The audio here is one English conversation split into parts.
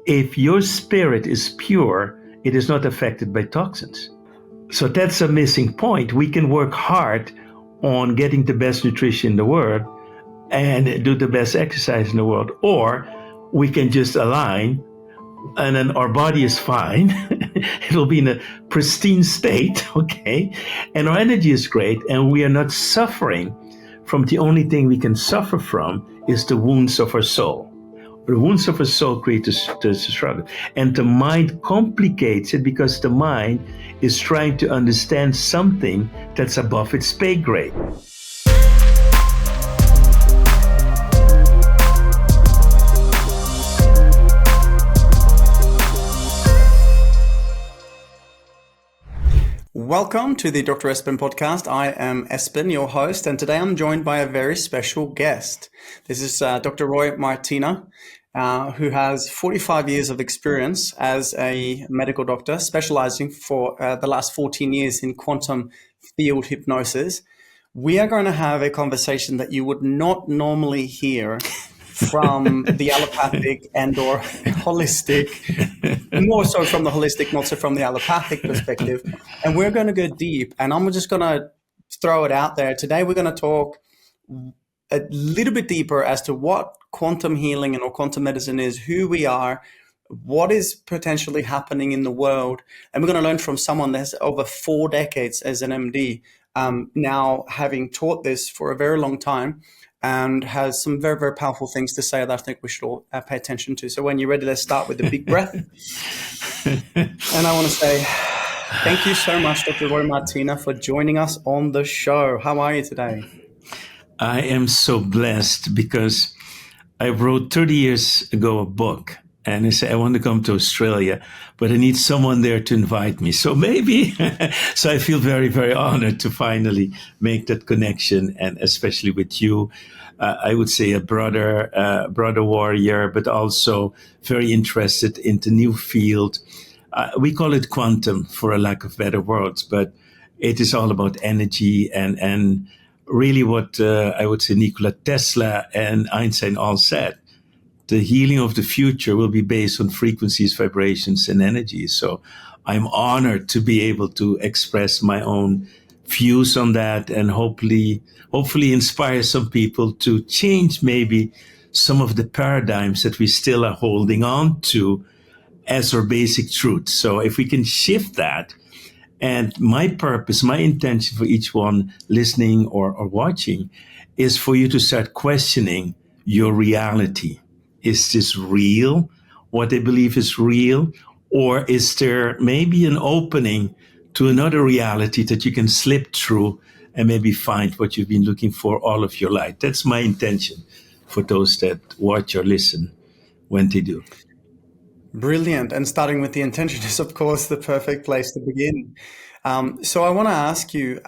if your spirit is pure, it is not affected by toxins. So that's a missing point. We can work hard on getting the best nutrition in the world and do the best exercise in the world, or we can just align and then our body is fine. It'll be in a pristine state, okay? And our energy is great, and we are not suffering from the only thing we can suffer from is the wounds of our soul. The wounds of our soul create the struggle. And the mind complicates it because the mind is trying to understand something that's above its pay grade. Welcome to the Dr. Espen podcast. I am Espen, your host, and today I'm joined by a very special guest. This is Dr. Martina, who has 45 years of experience as a medical doctor, specializing for the last 14 years in quantum field hypnosis. We are going to have a conversation that you would not normally hear from the allopathic and or holistic, more so from the holistic, not so from the allopathic perspective. And we're going to go deep, and I'm just going to throw it out there. Today, we're going to talk a little bit deeper as to what quantum healing and or quantum medicine is, who we are, what is potentially happening in the world. And we're going to learn from someone that's over 4 decades as an MD, now having taught this for a very long time, and has some very, very powerful things to say that I think we should all pay attention to. So when you're ready, let's start with the big breath. And I want to say thank you so much, Dr. Martina, for joining us on the show. How are you today? I am so blessed because I wrote 30 years ago a book, and I said, I want to come to Australia, but I need someone there to invite me. So maybe, so I feel very, very honored to finally make that connection, and especially with you. I would say a brother warrior, but also very interested in the new field. We call it quantum for a lack of better words, but it is all about energy and really what I would say Nikola Tesla and Einstein all said. The healing of the future will be based on frequencies, vibrations, and energy. So I'm honored to be able to express my own views on that and hopefully inspire some people to change maybe some of the paradigms that we still are holding on to as our basic truth. So if we can shift that, and my purpose, my intention for each one listening or watching is for you to start questioning your reality. Is this real? What they believe is real? Or is there maybe an opening to another reality that you can slip through and maybe find what you've been looking for all of your life? That's my intention for those that watch or listen when they do. Brilliant. And starting with the intention is, of course, the perfect place to begin. So I want to ask you,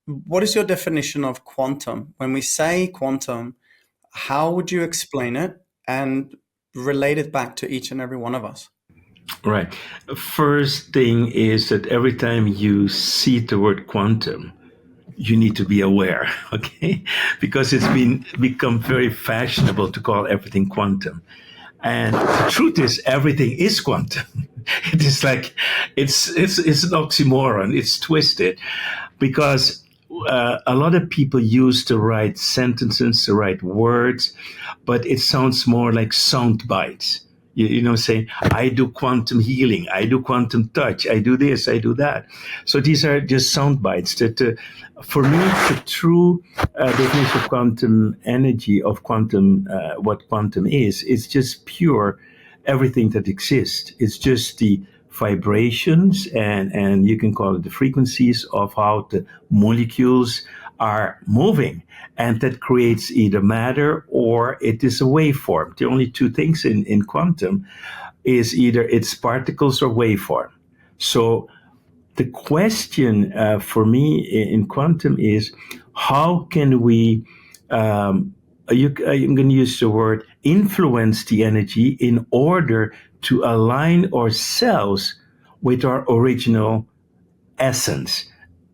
what is your definition of quantum? When we say quantum, how would you explain it and relate it back to each and every one of us? Right. First thing is that every time you see the word quantum, you need to be aware, okay? Because it's become very fashionable to call everything quantum. And the truth is, everything is quantum. It is like, it's an oxymoron. It's twisted because a lot of people use the right sentences, the right words, but it sounds more like sound bites. You know, saying, I do quantum healing, I do quantum touch, I do this, I do that. So these are just sound bites that, for me, the true definition of quantum energy, of quantum, what quantum is just pure everything that exists. It's just the vibrations and you can call it the frequencies of how the molecules are moving. And that creates either matter or it is a waveform. The only two things in quantum is either it's particles or waveform. So the question for me in quantum is, how can we, I'm going to use the word, influence the energy in order to align ourselves with our original essence.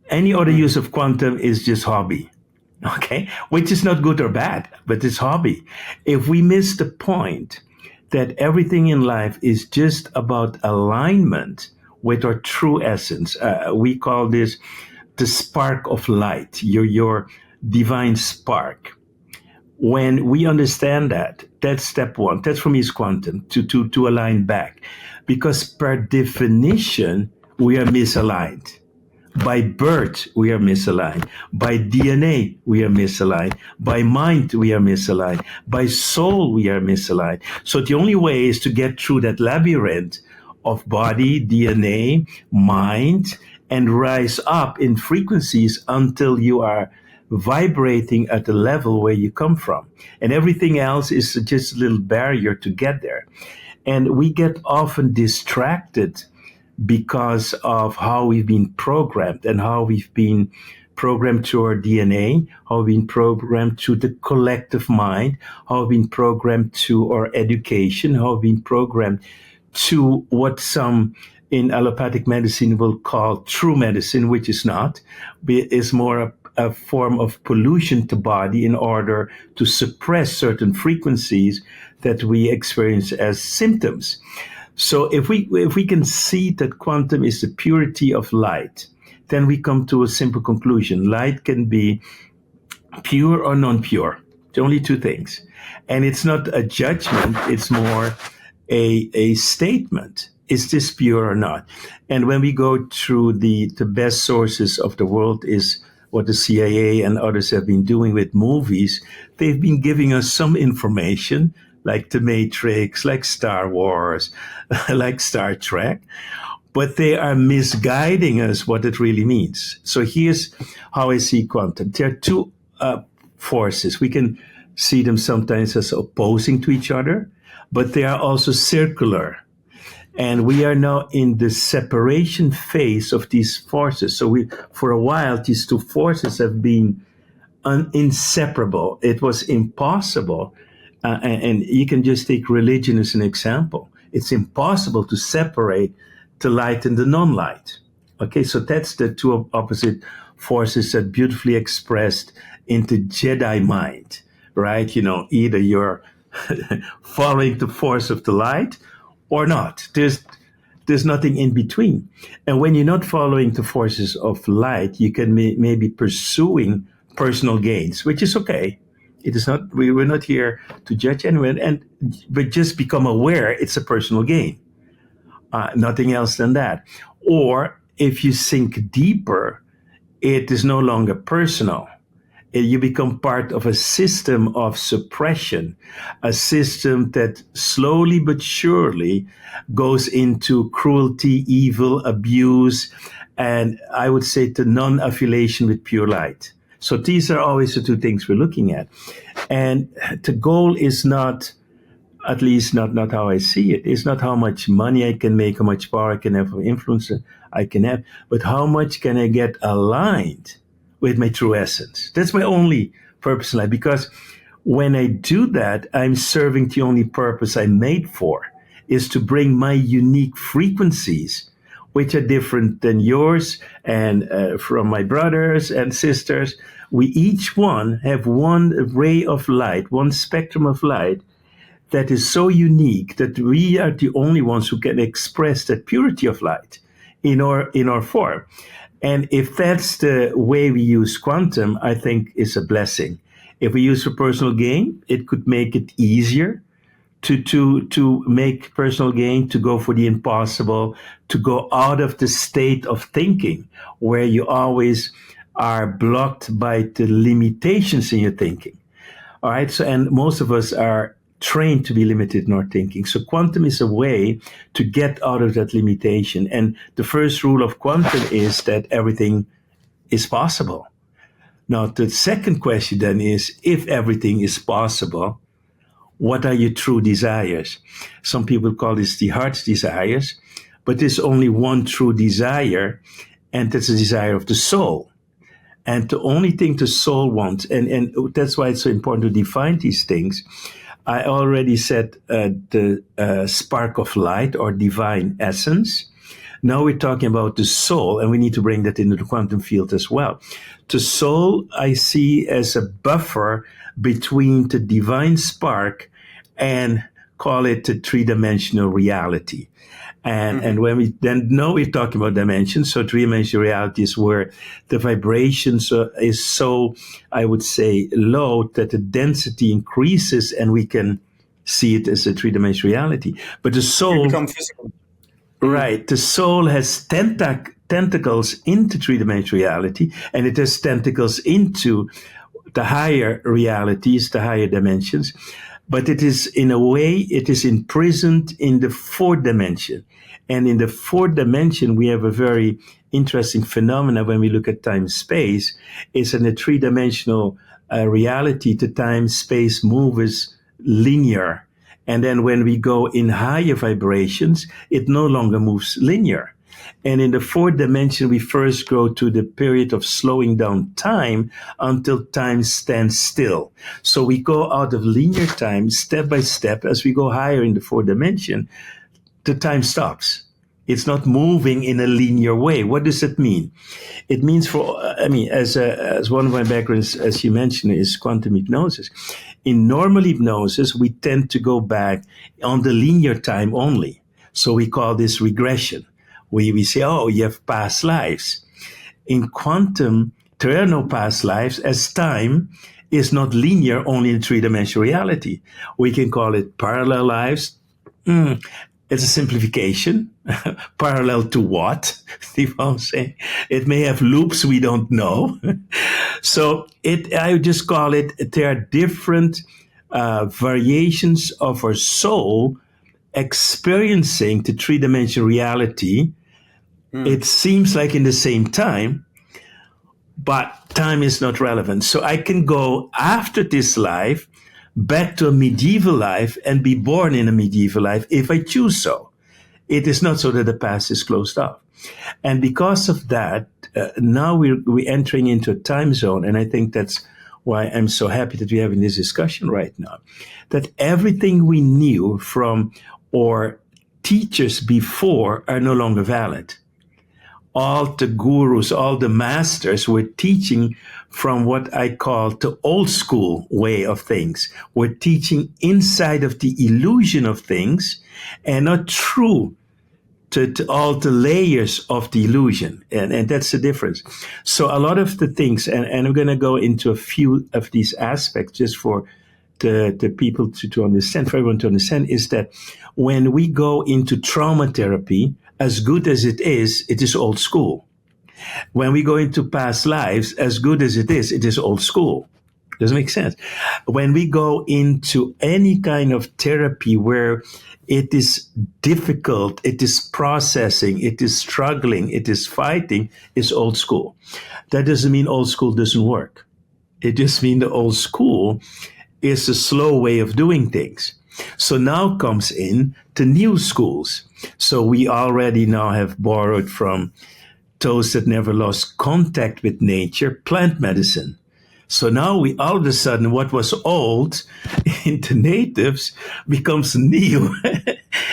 Any other use of quantum is just hobby, okay? Which is not good or bad, but it's hobby. If we miss the point that everything in life is just about alignment with our true essence. We call this the spark of light, your divine spark. When we understand that, that's step one. That's for me is quantum, to align back. Because per definition, we are misaligned. By birth, we are misaligned. By DNA, we are misaligned. By mind, we are misaligned. By soul, we are misaligned. So the only way is to get through that labyrinth of body, DNA, mind, and rise up in frequencies until you are vibrating at the level where you come from. And everything else is just a little barrier to get there. And we get often distracted because of how we've been programmed and how we've been programmed through our DNA, how we've been programmed through the collective mind, how we've been programmed through our education, how we've been programmed to what some in allopathic medicine will call true medicine, which is not, is more a form of pollution to body in order to suppress certain frequencies that we experience as symptoms. So if we can see that quantum is the purity of light, then we come to a simple conclusion. Light can be pure or non-pure. It's only two things. And it's not a judgment, it's more a statement. Is this pure or not? And when we go through the best sources of the world is what the CIA and others have been doing with movies. They've been giving us some information like The Matrix, like Star Wars, like Star Trek, but they are misguiding us what it really means. So here's how I see quantum. There are two forces. We can see them sometimes as opposing to each other, but they are also circular. And we are now in the separation phase of these forces. So for a while, these two forces have been inseparable. It was impossible. And you can just take religion as an example. It's impossible to separate the light and the non-light. Okay, so that's the two opposite forces that beautifully expressed into Jedi mind, right? Either you're following the force of the light or not. There's nothing in between. And when you're not following the forces of light, you can maybe pursuing personal gains, which is okay. It is not. We're not here to judge anyone, but just become aware. It's a personal gain, nothing else than that. Or if you sink deeper, it is no longer personal. You become part of a system of suppression, a system that slowly but surely goes into cruelty, evil, abuse, and I would say the non-affiliation with pure light. So these are always the two things we're looking at. And the goal is not, at least not how I see it, it's not how much money I can make, how much power I can have, how influence I can have, but how much can I get aligned with my true essence. That's my only purpose in life, because when I do that, I'm serving the only purpose I'm made for, is to bring my unique frequencies, which are different than yours and from my brothers and sisters. We each one have one ray of light, one spectrum of light that is so unique that we are the only ones who can express that purity of light in our form. And if that's the way we use quantum, I think it's a blessing. If we use for personal gain, it could make it easier to make personal gain, to go for the impossible, to go out of the state of thinking where you always are blocked by the limitations in your thinking. All right. So, and most of us are trained to be limited in our thinking. So quantum is a way to get out of that limitation. And the first rule of quantum is that everything is possible. Now, the second question then is, if everything is possible, what are your true desires? Some people call this the heart's desires, but there's only one true desire, and that's the desire of the soul. And the only thing the soul wants, and that's why it's so important to define these things. I already said the spark of light or divine essence. Now we're talking about the soul, and we need to bring that into the quantum field as well. The soul I see as a buffer between the divine spark and call it a three-dimensional reality. And when we then know we're talking about dimensions, so three-dimensional reality is where the vibrations is so, I would say, low that the density increases and we can see it as a three-dimensional reality. But the You soul, become physical. right, the soul has tentacles into three-dimensional reality, and it has tentacles into the higher realities, the higher dimensions. But it is, in a way, it is imprisoned in the fourth dimension. And in the fourth dimension, we have a very interesting phenomena when we look at time-space. It's in a three-dimensional reality, the time-space moves linear. And then when we go in higher vibrations, it no longer moves linear. And in the fourth dimension, we first go to the period of slowing down time until time stands still. So we go out of linear time step by step. As we go higher in the fourth dimension, the time stops. It's not moving in a linear way. What does it mean? It means as one of my backgrounds, as you mentioned, is quantum hypnosis. In normal hypnosis, we tend to go back on the linear time only. So we call this regression. We say, oh, you have past lives. In quantum, there are no past lives, as time is not linear only in three-dimensional reality. We can call it parallel lives. It's a simplification. Parallel to what? I'm saying it may have loops we don't know. So I would just call it, there are different variations of our soul experiencing the three-dimensional reality. It seems like in the same time, but time is not relevant. So I can go after this life back to a medieval life and be born in a medieval life if I choose so. It is not so that the past is closed off. And because of that, now we're entering into a time zone. And I think that's why I'm so happy that we're having this discussion right now, that everything we knew from our teachers before are no longer valid. All the gurus, all the masters were teaching from what I call the old school way of things. We're teaching inside of the illusion of things and not true to all the layers of the illusion. And that's the difference. So a lot of the things, and I'm going to go into a few of these aspects just for the people to understand, for everyone to understand, is that when we go into trauma therapy, as good as it is old school. When we go into past lives, as good as it is old school. Doesn't make sense. When we go into any kind of therapy where it is difficult, it is processing, it is struggling, it is fighting, it's old school. That doesn't mean old school doesn't work. It just means the old school is a slow way of doing things. So now comes in the new schools. So we already now have borrowed from those that never lost contact with nature, plant medicine. So now we all of a sudden, what was old in the natives becomes new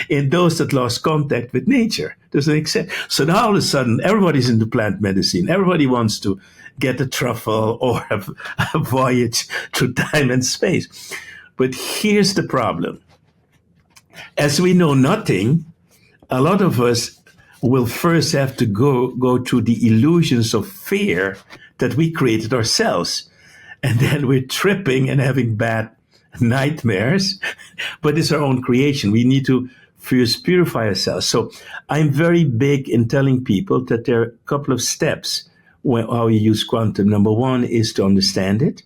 in those that lost contact with nature. Does that make sense? So now all of a sudden, everybody's into plant medicine. Everybody wants to get a truffle or a voyage through time and space. But here's the problem. As we know nothing, a lot of us will first have to go through the illusions of fear that we created ourselves. And then we're tripping and having bad nightmares, but it's our own creation. We need to first purify ourselves. So I'm very big in telling people that there are a couple of steps how you use quantum. Number one is to understand it,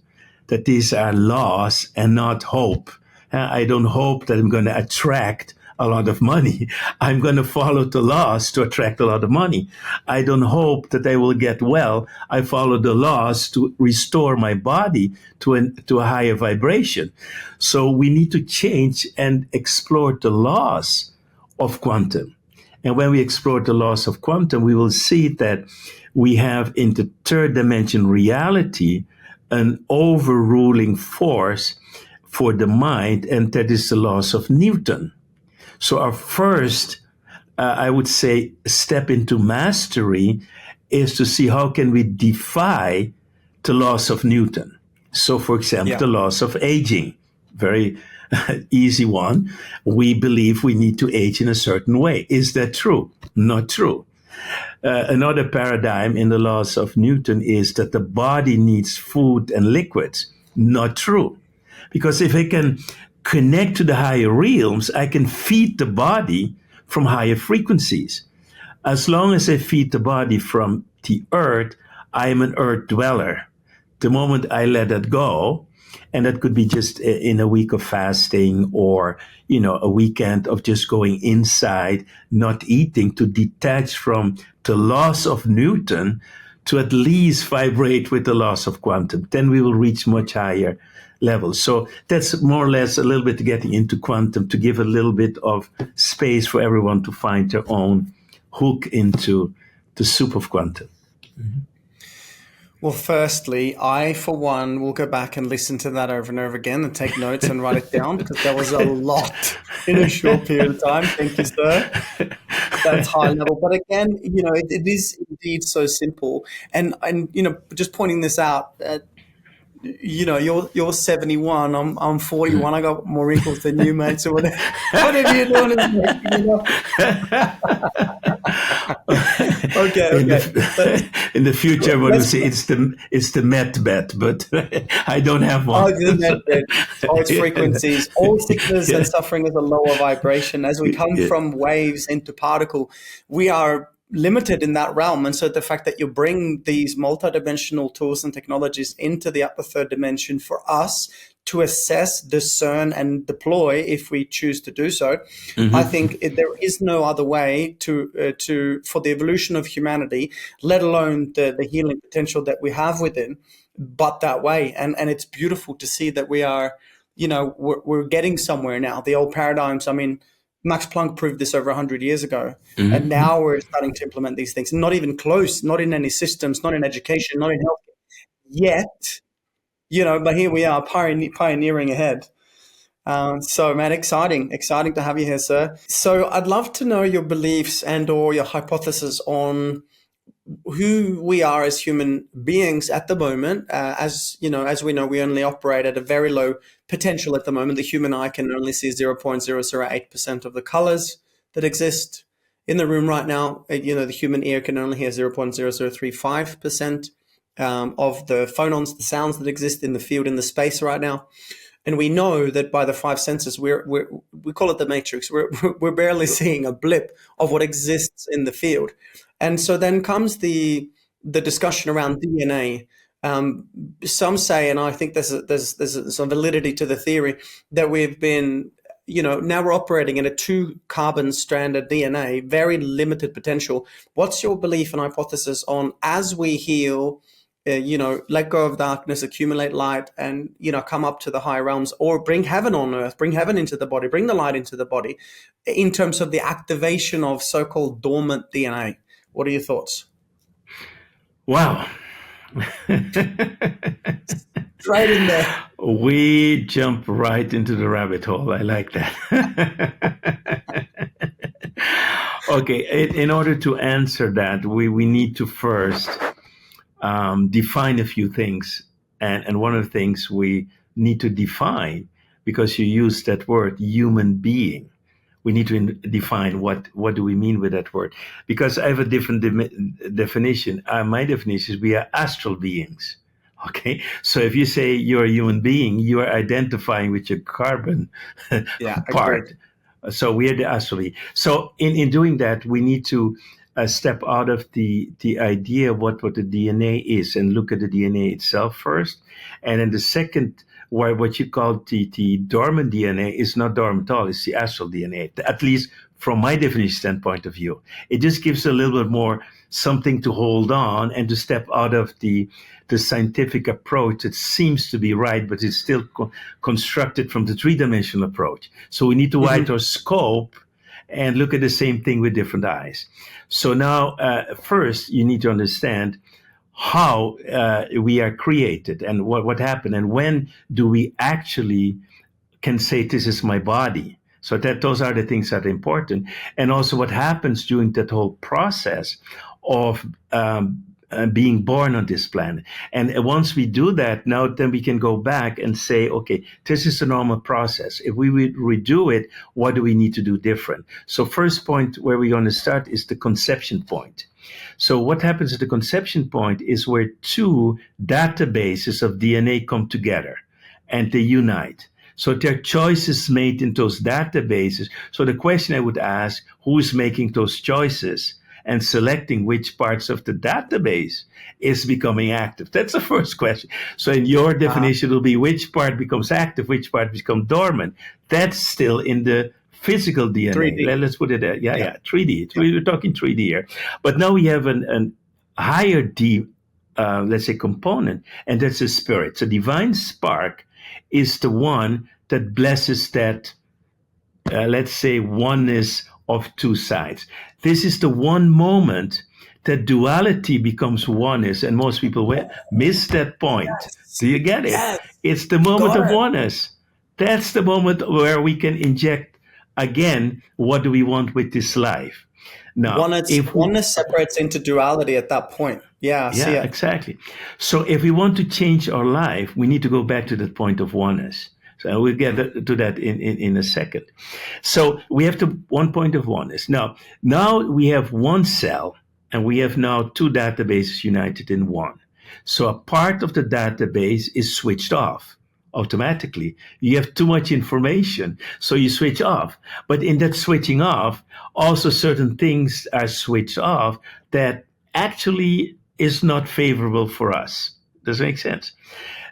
that these are laws and not hope. I don't hope that I'm going to attract a lot of money. I'm going to follow the laws to attract a lot of money. I don't hope that I will get well. I follow the laws to restore my body to a higher vibration. So we need to change and explore the laws of quantum. And when we explore the laws of quantum, we will see that we have in the third dimension reality an overruling force for the mind, and that is the laws of Newton. So our first, I would say, step into mastery is to see how can we defy the laws of Newton. So, for example, the laws of aging, very Easy one. We believe we need to age in a certain way. Is that true? Not true. Another paradigm in the laws of Newton is that the body needs food and liquids. Not true. Because if I can connect to the higher realms, I can feed the body from higher frequencies. As long as I feed the body from the earth, I am an earth dweller. The moment I let it go, and that could be just in a week of fasting, or a weekend of just going inside, not eating, to detach from the laws of Newton, to at least vibrate with the laws of quantum, then we will reach much higher levels. So that's more or less a little bit getting into quantum, to give a little bit of space for everyone to find their own hook into the soup of quantum. Mm-hmm. Well, firstly, I, for one, will go back and listen to that over and over again and take notes and write it down, because there was a lot in a short period of time. Thank you, sir. That's high level. But again, it is indeed so simple. And just pointing this out, you're 71. I'm 41. I got more wrinkles than you, mate. So whatever you're doing is making me Okay. In the future, I'm going to say it's the Met bet, but I don't have one. Oh, it's the Met bet. Oh, it's frequencies. All sickness and suffering is a lower vibration. As we come from waves into particle, we are limited in that realm. And so the fact that you bring these multidimensional tools and technologies into the upper third dimension for us to assess, discern, and deploy, if we choose to do so, I think there is no other way for the evolution of humanity, let alone the healing potential that we have within, but that way. And it's beautiful to see that we are, we're getting somewhere now. The old paradigms, Max Planck proved this over 100 years ago. And now we're starting to implement these things. Not even close, not in any systems, not in education, not in healthcare yet, but here we are pioneering ahead. So, man, exciting to have you here, sir. So I'd love to know your beliefs and or your hypothesis on who we are as human beings at the moment. As we know, we only operate at a very low potential at the moment. The human eye can only see 0.008% of the colors that exist in the room right now. The human ear can only hear 0.0035% of the phonons, the sounds that exist in the field, in the space right now. And we know that by the five senses, we call it the matrix. We're barely seeing a blip of what exists in the field. And so then comes the discussion around DNA. Some say, and I think there's some validity to the theory, that we've been, now we're operating in a 2-carbon stranded DNA, very limited potential. What's your belief and hypothesis on, as we heal, let go of darkness, accumulate light, and, come up to the higher realms, or bring heaven on earth, bring heaven into the body, bring the light into the body, in terms of the activation of so-called dormant DNA? What are your thoughts? Wow. Right in there. We jump right into the rabbit hole. I like that. Okay, in order to answer that, we need to first define a few things. And one of the things we need to define, because you use that word, human being, we need to define what do we mean with that word. Because I have a different definition. My definition is we are astral beings. Okay, so if you say you're a human being, you are identifying with your carbon part. So we are the astral being. So in doing that, we need to step out of the idea of what the DNA is and look at the DNA itself first. And then the second, what you call the dormant DNA is not dormant at all, it's the astral DNA, at least from my definition standpoint of view. It just gives a little bit more something to hold on and to step out of the scientific approach that seems to be right, but it's still constructed from the 3-dimensional approach. So we need to widen our scope and look at the same thing with different eyes. So now, first, you need to understand how we are created and what happened, and when do we actually can say this is my body. So those are the things that are important, and also what happens during that whole process of being born on this planet. And once we do that, now then we can go back and say, okay, this is a normal process. If we would redo it, what do we need to do different? So first point where we're going to start is the conception point. So what happens at the conception point is where two databases of DNA come together and they unite. So there are choices made in those databases. So the question I would ask, who is making those choices and selecting which parts of the database is becoming active? That's the first question. So in your definition, it will be which part becomes active, which part becomes dormant. That's still in the physical DNA. 3D. Let's put it there. Yeah. 3D. Yeah. We're talking 3D here. But now we have an higher D, let's say, component, and that's the spirit. So divine spark is the one that blesses that, let's say, oneness of two sides. This is the one moment that duality becomes oneness, and most people miss that point. Yes. Do you get it? Yes. It's the moment of oneness. That's the moment where we can inject again, what do we want with this life? Now, oneness separates into duality at that point. Yeah, exactly. So if we want to change our life, we need to go back to that point of oneness. So we'll get to that in a second. So we have one point of oneness. Now we have one cell, and we have now two databases united in one. So a part of the database is switched off automatically. You have too much information, so you switch off. But in that switching off, also certain things are switched off that actually is not favorable for us. Does it make sense?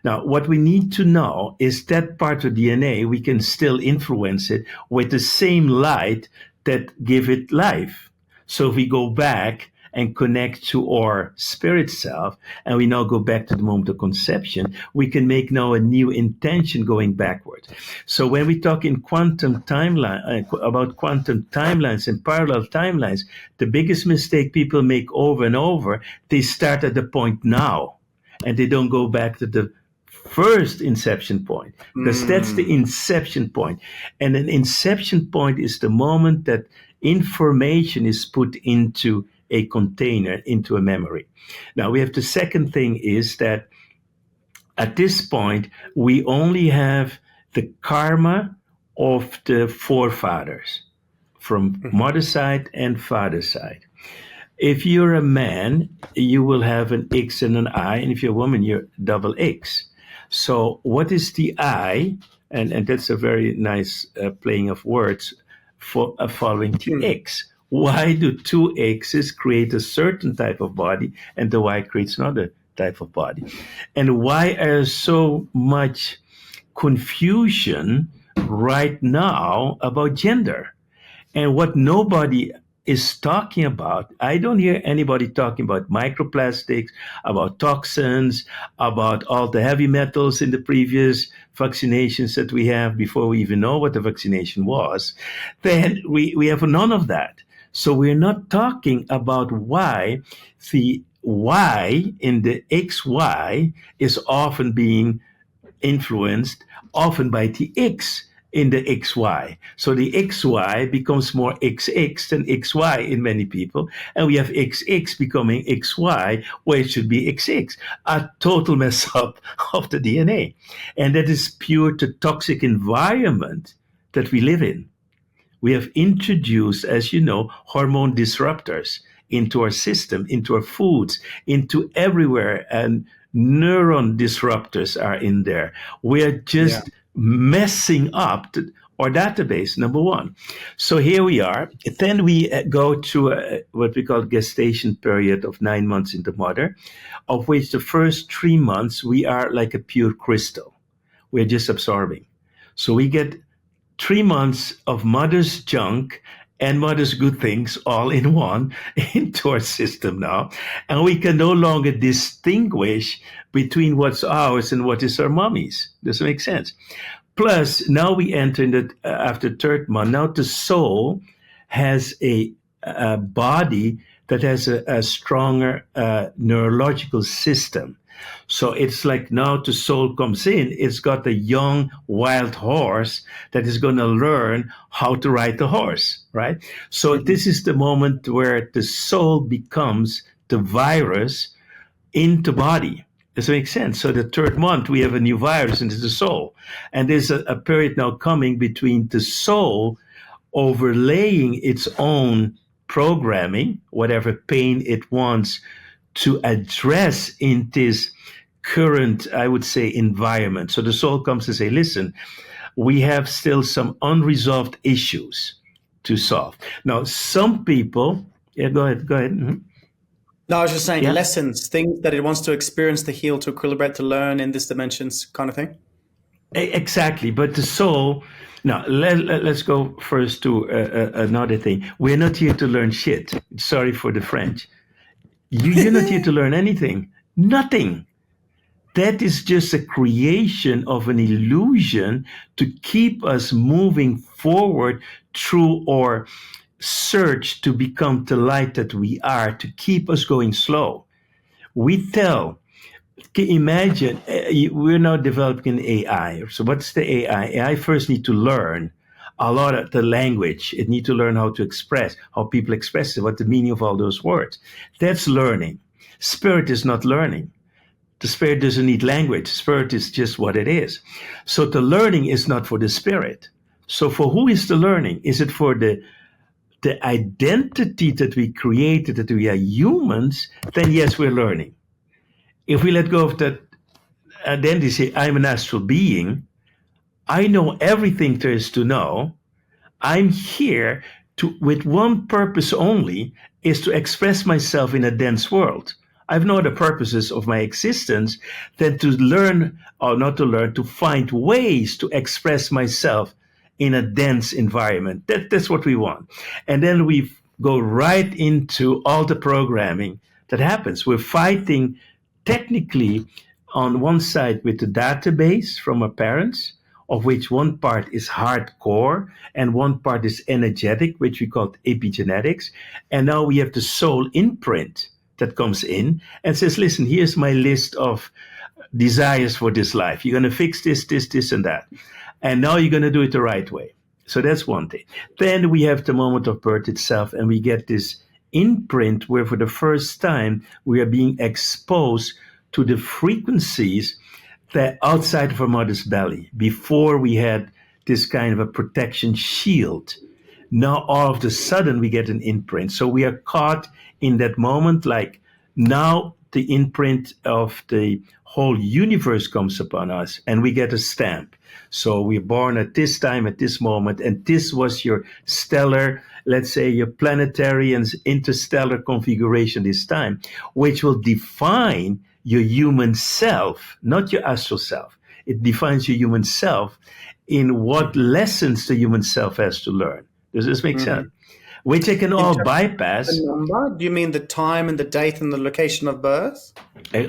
Now, what we need to know is that part of DNA, we can still influence it with the same light that give it life. So if we go back and connect to our spirit self, and we now go back to the moment of conception, we can make now a new intention going backward. So when we talk in quantum timeline, about quantum timelines and parallel timelines, the biggest mistake people make over and over, they start at the point now, and they don't go back to the first inception point, because that's the inception point. And an inception point is the moment that information is put into a container, into a memory. Now we have the second thing is that at this point, we only have the karma of the forefathers from mother side and father side. If you're a man, you will have an X and an I, and if you're a woman, you're double X. So what is the I? And that's a very nice playing of words for following the X. Why do two X's create a certain type of body and the Y creates another type of body? And why are so much confusion right now about gender? And what nobody is talking about, I don't hear anybody talking about microplastics, about toxins, about all the heavy metals in the previous vaccinations that we have before we even know what the vaccination was. Then we have none of that. So we're not talking about why the Y in the XY is often being influenced, often by the X in the XY. So the XY becomes more XX than XY in many people. And we have XX becoming XY, where it should be XX. A total mess up of the DNA. And that is pure to toxic environment that we live in. We have introduced, as you know, hormone disruptors into our system, into our foods, into everywhere. And neuron disruptors are in there. We're just messing up our database, number one. So here we are. Then we go to what we call gestation period of 9 months in the mother, of which the first 3 months we are like a pure crystal. We're just absorbing. So we get 3 months of mother's junk and mother's good things all in one into our system now. And we can no longer distinguish between what's ours and what is our mommy's. Does it make sense? Plus, now we enter in the, after third month, now the soul has a body that has a stronger neurological system. So it's like now the soul comes in, it's got a young wild horse that is going to learn how to ride the horse, right? So this is the moment where the soul becomes the virus into body. Does it make sense? So the third month, we have a new virus into the soul. And there's a period now coming between the soul overlaying its own programming, whatever pain it wants to address in this current, I would say, environment. So the soul comes to say, listen, we have still some unresolved issues to solve. Now, some people, yeah, go ahead. Mm-hmm. No, I was just saying Yeah. lessons, things that it wants to experience, to heal, to equilibrate, to learn in this dimensions kind of thing. Exactly. But the soul, now let's go first to another thing. We're not here to learn shit. Sorry for the French. You're not here to learn anything. Nothing. That is just a creation of an illusion to keep us moving forward through our search to become the light that we are, to keep us going slow. We tell, imagine, we're now developing AI. So what's the AI? AI first need to learn a lot of the language. It need to learn how to express, how people express it, what the meaning of all those words. That's learning. Spirit is not learning. The spirit doesn't need language. Spirit is just what it is. So the learning is not for the spirit. So for who is the learning? Is it for the identity that we created, that we are humans? Then yes, we're learning. If we let go of that identity, say, I'm an astral being, I know everything there is to know. I'm here with one purpose only, is to express myself in a dense world. I've no other purposes of my existence than to learn, or not to learn, to find ways to express myself in a dense environment. That's what we want. And then we go right into all the programming that happens. We're fighting technically on one side with the database from our parents, of which one part is hardcore and one part is energetic, which we call epigenetics. And now we have the soul imprint that comes in and says, listen, here's my list of desires for this life. You're going to fix this, this, this, and that. And now you're going to do it the right way. So that's one thing. Then we have the moment of birth itself, and we get this imprint where for the first time we are being exposed to the frequencies that outside of our mother's belly. Before we had this kind of a protection shield. Now all of a sudden we get an imprint. So we are caught in that moment, like now the imprint of the whole universe comes upon us and we get a stamp. So we're born at this time, at this moment, and this was your stellar, let's say your planetary and interstellar configuration this time, which will define your human self, not your astral self. It defines your human self in what lessons the human self has to learn. Does this make sense? Which I can all bypass. The number? Do you mean the time and the date and the location of birth?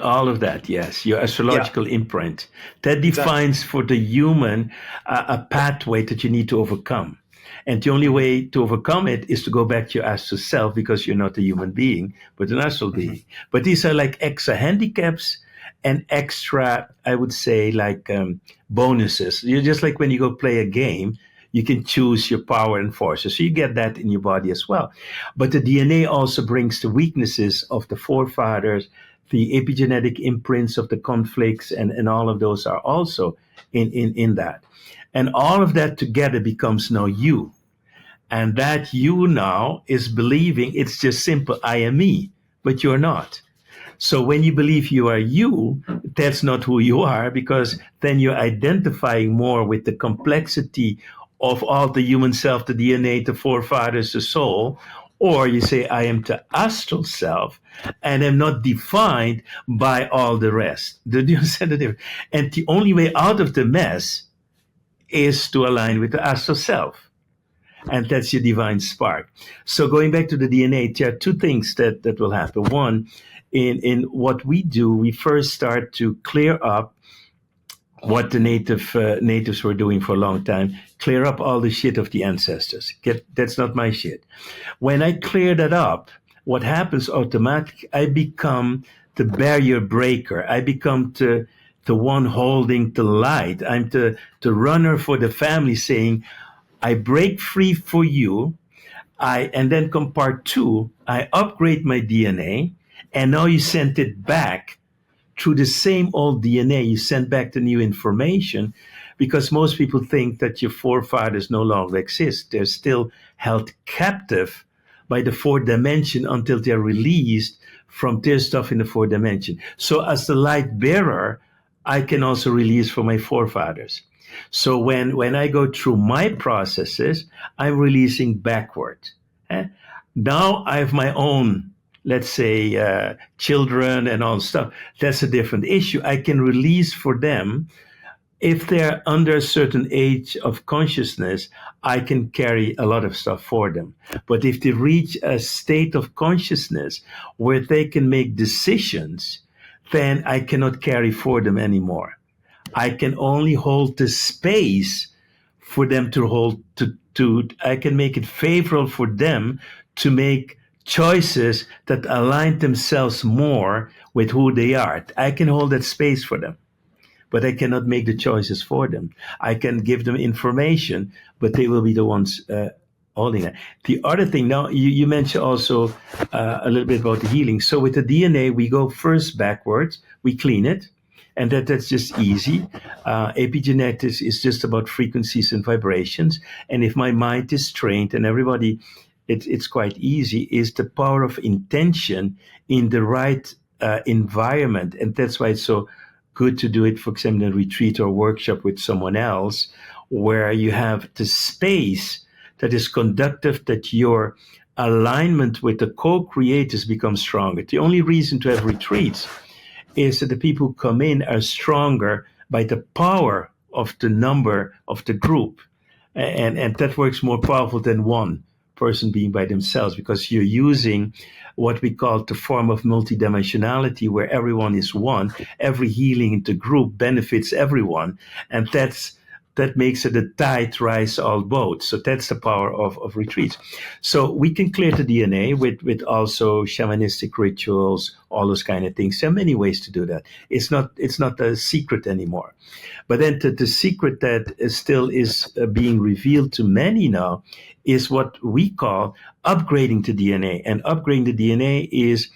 All of that, yes. Your astrological imprint. That defines for the human a pathway that you need to overcome. And the only way to overcome it is to go back to your astral self, because you're not a human being, but an astral being. But these are like extra handicaps and extra, I would say, like bonuses. You're just like when you go play a game, you can choose your power and forces. So you get that in your body as well. But the DNA also brings the weaknesses of the forefathers, the epigenetic imprints of the conflicts, and all of those are also in that. And all of that together becomes now you. And that you now is believing it's just simple, I am me, but you're not. So when you believe you are you, that's not who you are, because then you're identifying more with the complexity of all the human self, the DNA, the forefathers, the soul. Or you say, I am the astral self and am not defined by all the rest. Do you understand the difference? And the only way out of the mess is to align with the astral self. And that's your divine spark. So going back to the DNA, there are two things that will happen. One, in what we do, we first start to clear up what the natives were doing for a long time, clear up all the shit of the ancestors. That's not my shit. When I clear that up, what happens automatically, I become the barrier breaker. I become the one holding the light. I'm the runner for the family, saying, I break free for you. And then come part two, I upgrade my DNA. And now you sent it back through the same old DNA. You sent back the new information, because most people think that your forefathers no longer exist. They're still held captive by the fourth dimension until they're released from their stuff in the fourth dimension. So as the light bearer, I can also release from my forefathers. So when I go through my processes, I'm releasing backward. Eh? Now I have my own, let's say, children and all stuff. That's a different issue. I can release for them. If they're under a certain age of consciousness, I can carry a lot of stuff for them. But if they reach a state of consciousness where they can make decisions, then I cannot carry for them anymore. I can only hold the space for them to hold to I can make it favorable for them to make choices that align themselves more with who they are. I can hold that space for them, but I cannot make the choices for them. I can give them information, but they will be the ones holding it. The other thing, now you mentioned also a little bit about the healing. So with the DNA, we go first backwards, we clean it, and that's just easy. Epigenetics is just about frequencies and vibrations. And if my mind is trained, and everybody, it's quite easy, is the power of intention in the right environment. And that's why it's so good to do it, for example, in a retreat or workshop with someone else, where you have the space that is conductive, that your alignment with the co-creators becomes stronger. The only reason to have retreats is that the people who come in are stronger by the power of the number of the group. And that works more powerful than one person being by themselves, because you're using what we call the form of multidimensionality, where everyone is one. Every healing in the group benefits everyone. And that makes it a tide rise all boats. So that's the power of retreats. So we can clear the DNA with also shamanistic rituals, all those kind of things. There are many ways to do that. It's not a secret anymore. But then the secret that still is being revealed to many now is what we call upgrading the DNA. And upgrading the DNA is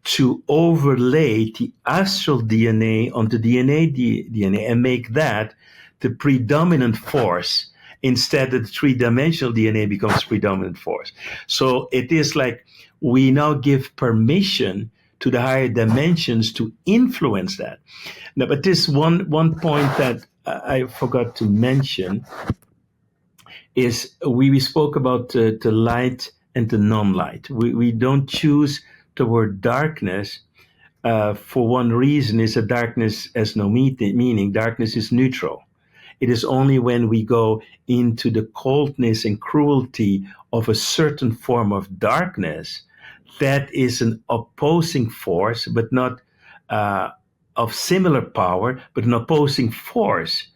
to overlay the astral DNA onto DNA and make that the predominant force, instead that the three-dimensional DNA becomes predominant force. So it is like we now give permission to the higher dimensions to influence that. Now, but this one point that I forgot to mention is we spoke about the light and the non-light. We don't choose the word darkness for one reason, is that darkness has no meaning. Darkness is neutral. It is only when we go into the coldness and cruelty of a certain form of darkness that is an opposing force, but not of similar power, but an opposing force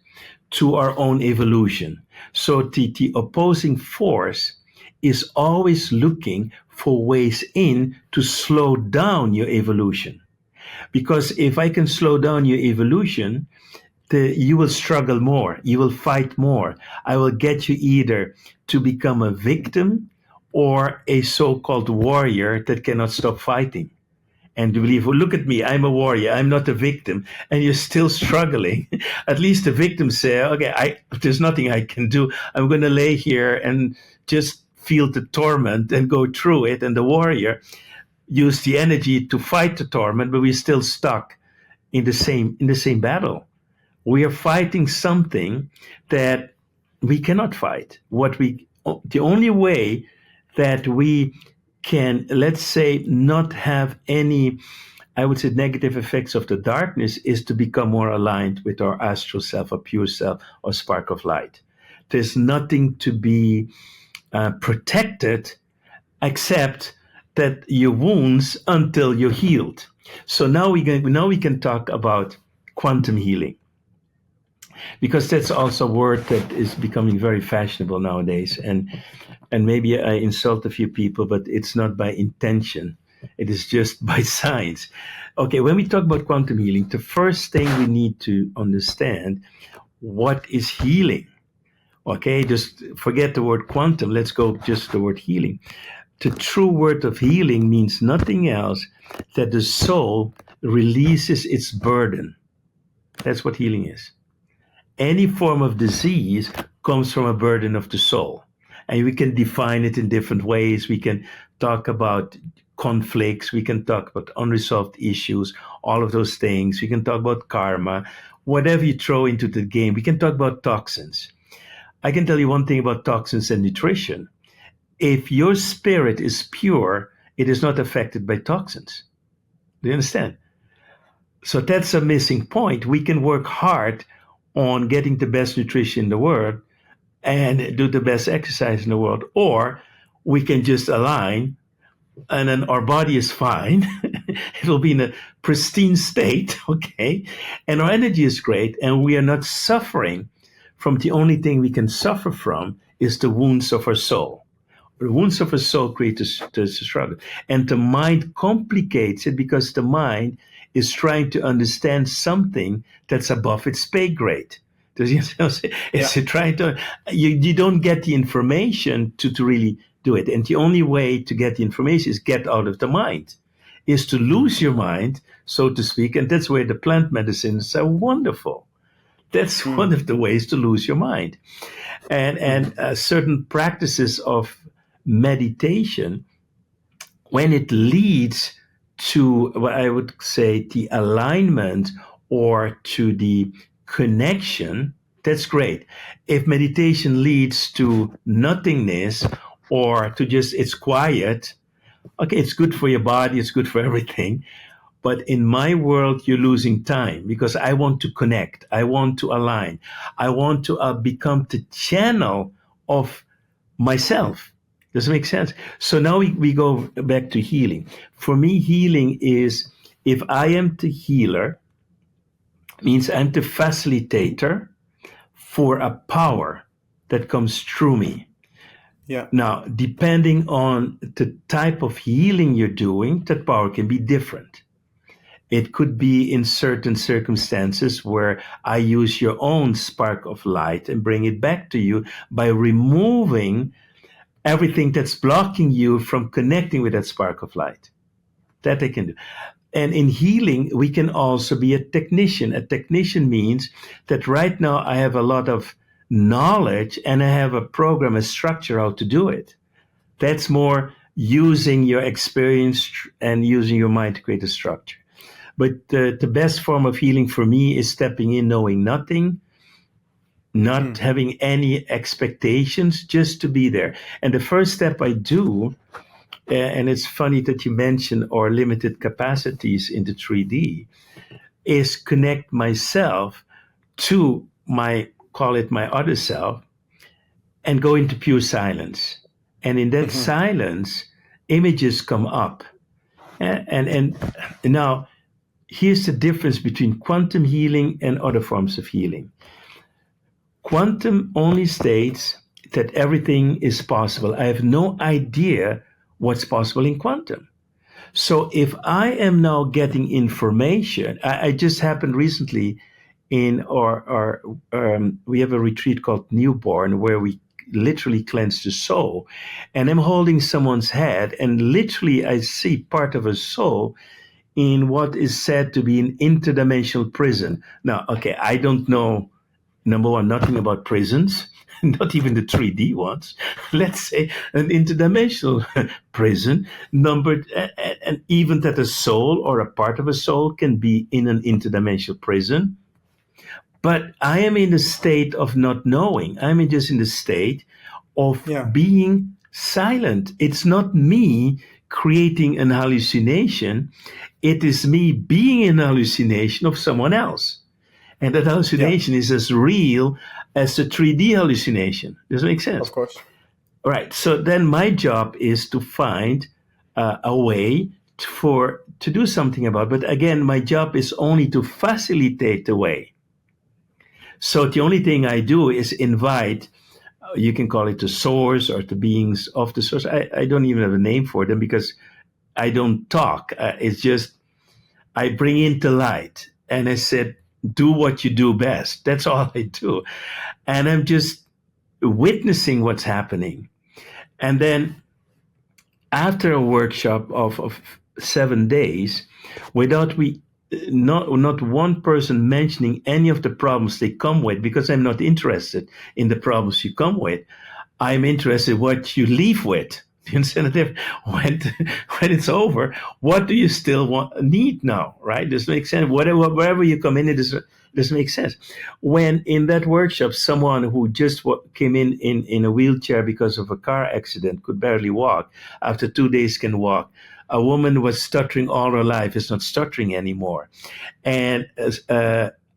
to our own evolution. So the opposing force is always looking for ways in to slow down your evolution. Because if I can slow down your evolution, you will struggle more. You will fight more. I will get you either to become a victim or a so-called warrior that cannot stop fighting. And to believe, well, look at me, I'm a warrior, I'm not a victim, and you're still struggling. At least the victims say, okay, there's nothing I can do. I'm going to lay here and just feel the torment and go through it. And the warrior used the energy to fight the torment, but we're still stuck in the same battle. We are fighting something that we cannot fight. The only way that we can, let's say, not have any, I would say, negative effects of the darkness is to become more aligned with our astral self, our pure self, or spark of light. There's nothing to be protected except that your wounds until you're healed. So now we can talk about quantum healing, because that's also a word that is becoming very fashionable nowadays. And maybe I insult a few people, but it's not by intention. It is just by science. Okay, when we talk about quantum healing, the first thing we need to understand, what is healing? Okay, just forget the word quantum. Let's go just the word healing. The true word of healing means nothing else that the soul releases its burden. That's what healing is. Any form of disease comes from a burden of the soul. And we can define it in different ways. We can talk about conflicts. We can talk about unresolved issues, all of those things. We can talk about karma, whatever you throw into the game. We can talk about toxins. I can tell you one thing about toxins and nutrition. If your spirit is pure, it is not affected by toxins. Do you understand? So that's a missing point. We can work hard on getting the best nutrition in the world and do the best exercise in the world, or we can just align and then our body is fine. It'll be in a pristine state, okay? And our energy is great, and we are not suffering from the only thing we can suffer from is the wounds of our soul. The wounds of our soul create the struggle. And the mind complicates it because the mind is trying to understand something that's above its pay grade. It's trying to, you don't get the information to really do it. And the only way to get the information is get out of the mind, is to lose your mind, so to speak. And that's where the plant medicines are wonderful. That's one of the ways to lose your mind. And certain practices of meditation, when it leads to what I would say the alignment or to the connection, that's great. If meditation leads to nothingness or to just it's quiet, okay, it's good for your body, it's good for everything. But in my world, you're losing time because I want to connect. I want to align. I want to become the channel of myself. Does it make sense? So now we go back to healing. For me, healing is if I am the healer, means I'm the facilitator for a power that comes through me. Yeah. Now, depending on the type of healing you're doing, that power can be different. It could be in certain circumstances where I use your own spark of light and bring it back to you by removing everything that's blocking you from connecting with that spark of light. That I can do. And in healing, we can also be a technician. A technician means that right now I have a lot of knowledge and I have a program, a structure how to do it. That's more using your experience and using your mind to create a structure. But the best form of healing for me is stepping in, knowing nothing, not having any expectations, just to be there. And the first step I do, and it's funny that you mentioned our limited capacities in the 3D, is connect myself to my, call it my other self, and go into pure silence. And in that silence, images come up. And now, here's the difference between quantum healing and other forms of healing. Quantum only states that everything is possible. I have no idea what's possible in quantum. So if I am now getting information, I just happened recently in our we have a retreat called Newborn where we literally cleanse the soul. And I'm holding someone's head and literally I see part of a soul in what is said to be an interdimensional prison. Now, okay, I don't know, number one, nothing about prisons, not even the 3D ones. Let's say an interdimensional prison, numbered, and even that a soul or a part of a soul can be in an interdimensional prison. But I am in a state of not knowing. I'm just in the state of being silent. It's not me creating an hallucination. It is me being an hallucination of someone else. And that hallucination is as real as a 3D hallucination. Does that make sense? Of course. All right. So then my job is to find a way to do something about it. But again, my job is only to facilitate the way. So the only thing I do is invite, you can call it the source or the beings of the source. I don't even have a name for them because I don't talk. It's just, I bring in the light and I said, do what you do best. That's all I do. And I'm just witnessing what's happening. And then after a workshop of 7 days, without we not one person mentioning any of the problems they come with, because I'm not interested in the problems you come with. I'm interested what you leave with. You understand the difference? When it's over, what do you still need now? Right? Does it make sense? Wherever you come in, it does make sense. When in that workshop, someone who just came in a wheelchair because of a car accident could barely walk, after 2 days can walk. A woman was stuttering all her life is not stuttering anymore, and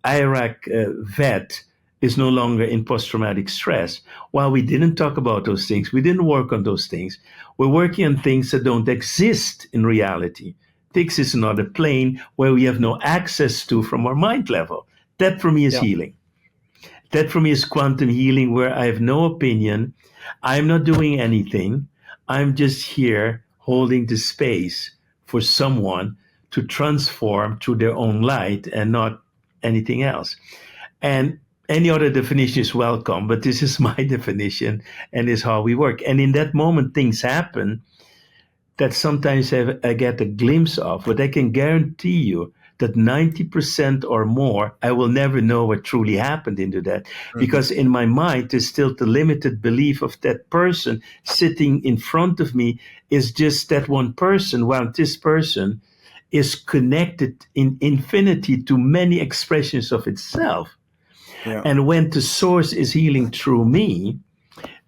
Iraq vet is no longer in post-traumatic stress. While we didn't talk about those things, we didn't work on those things, we're working on things that don't exist in reality. It exists on another plane where we have no access to from our mind level. That for me is Yeah. healing. That for me is quantum healing, where I have no opinion. I'm not doing anything. I'm just here holding the space for someone to transform through their own light and not anything else. And any other definition is welcome, but this is my definition and is how we work. And in that moment, things happen that sometimes I get a glimpse of, but I can guarantee you that 90% or more, I will never know what truly happened into that. Mhm. Because in my mind, there's still the limited belief of that person sitting in front of me is just that one person, while this person is connected in infinity to many expressions of itself. Yeah. And when the source is healing through me,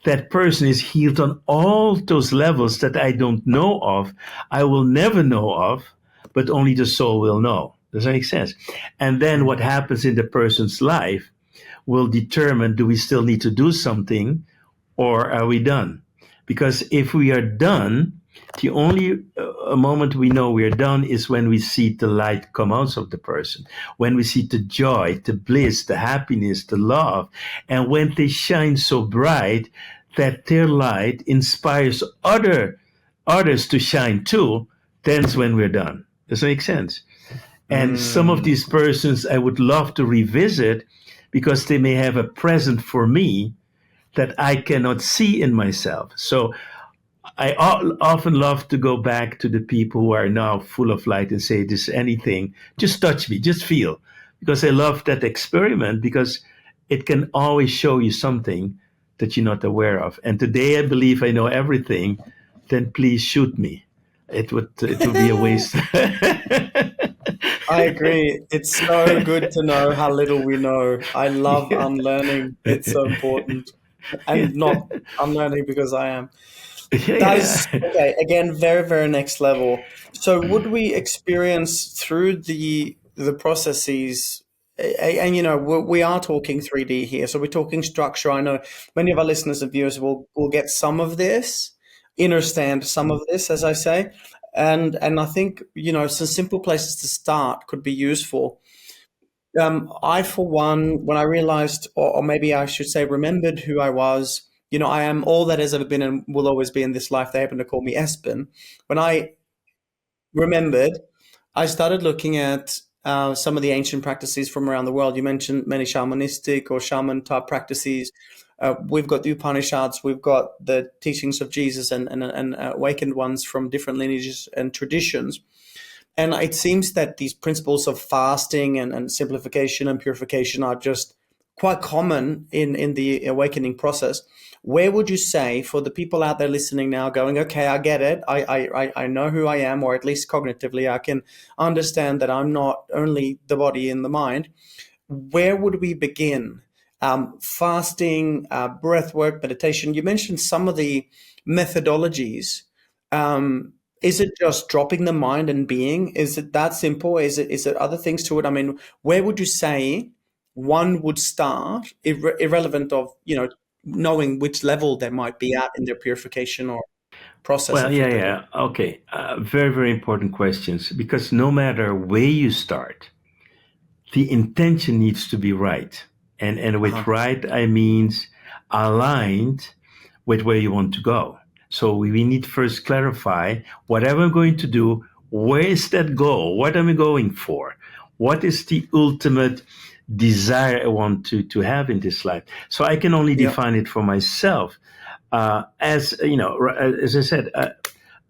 that person is healed on all those levels that I don't know of, I will never know of, but only the soul will know. Does that make sense? And then what Mhm. happens in the person's life will determine, do we still need to do something or are we done? Because if we are done, the only moment we know we are done is when we see the light come out of the person, when we see the joy, the bliss, the happiness, the love, and when they shine so bright that their light inspires others to shine too. Then's when we're done. Does that make sense? And some of Mm. these persons I would love to revisit because they may have a present for me that I cannot see in myself. So I often love to go back to the people who are now full of light and say, this anything, just touch me, just feel. Because I love that experiment because it can always show you something that you're not aware of. And today I believe I know everything, then please shoot me. It would be a waste. I agree. It's so good to know how little we know. I love Yeah. unlearning. It's so important. And not unlearning because I am. That is Yeah. okay. Again, very, very next level. So, would we experience through the processes? And you know, we are talking 3D here, so we're talking structure. I know many of our listeners and viewers will get some of this, understand some of this, as I say, and I think you know some simple places to start could be useful. I, for one, when I realized, or maybe I should say, remembered who I was, you know, I am all that has ever been and will always be in this life. They happen to call me Espen. When I remembered, I started looking at some of the ancient practices from around the world. You mentioned many shamanistic or shaman type practices. We've got the Upanishads, we've got the teachings of Jesus and awakened ones from different lineages and traditions. And it seems that these principles of fasting and simplification and purification are just quite common in the awakening process. Where would you say for the people out there listening now going, okay, I get it. I know who I am, or at least cognitively, I can understand that I'm not only the body and the mind. Where would we begin? Fasting, breath work, meditation. You mentioned some of the methodologies. Is it just dropping the mind and being? Is it that simple? Is it other things to it? I mean, where would you say one would start, irrelevant of you know knowing which level they might be at in their purification or process, Well, yeah, effectively? yeah. Okay. Very, very important questions because no matter where you start, the intention needs to be right. And with Uh-huh. right, I means aligned with where you want to go. So we need first clarify whatever I'm going to do, where is that goal? What am I going for? What is the ultimate desire I want to have in this life? So I can only Yeah. define it for myself. As you know, as I said,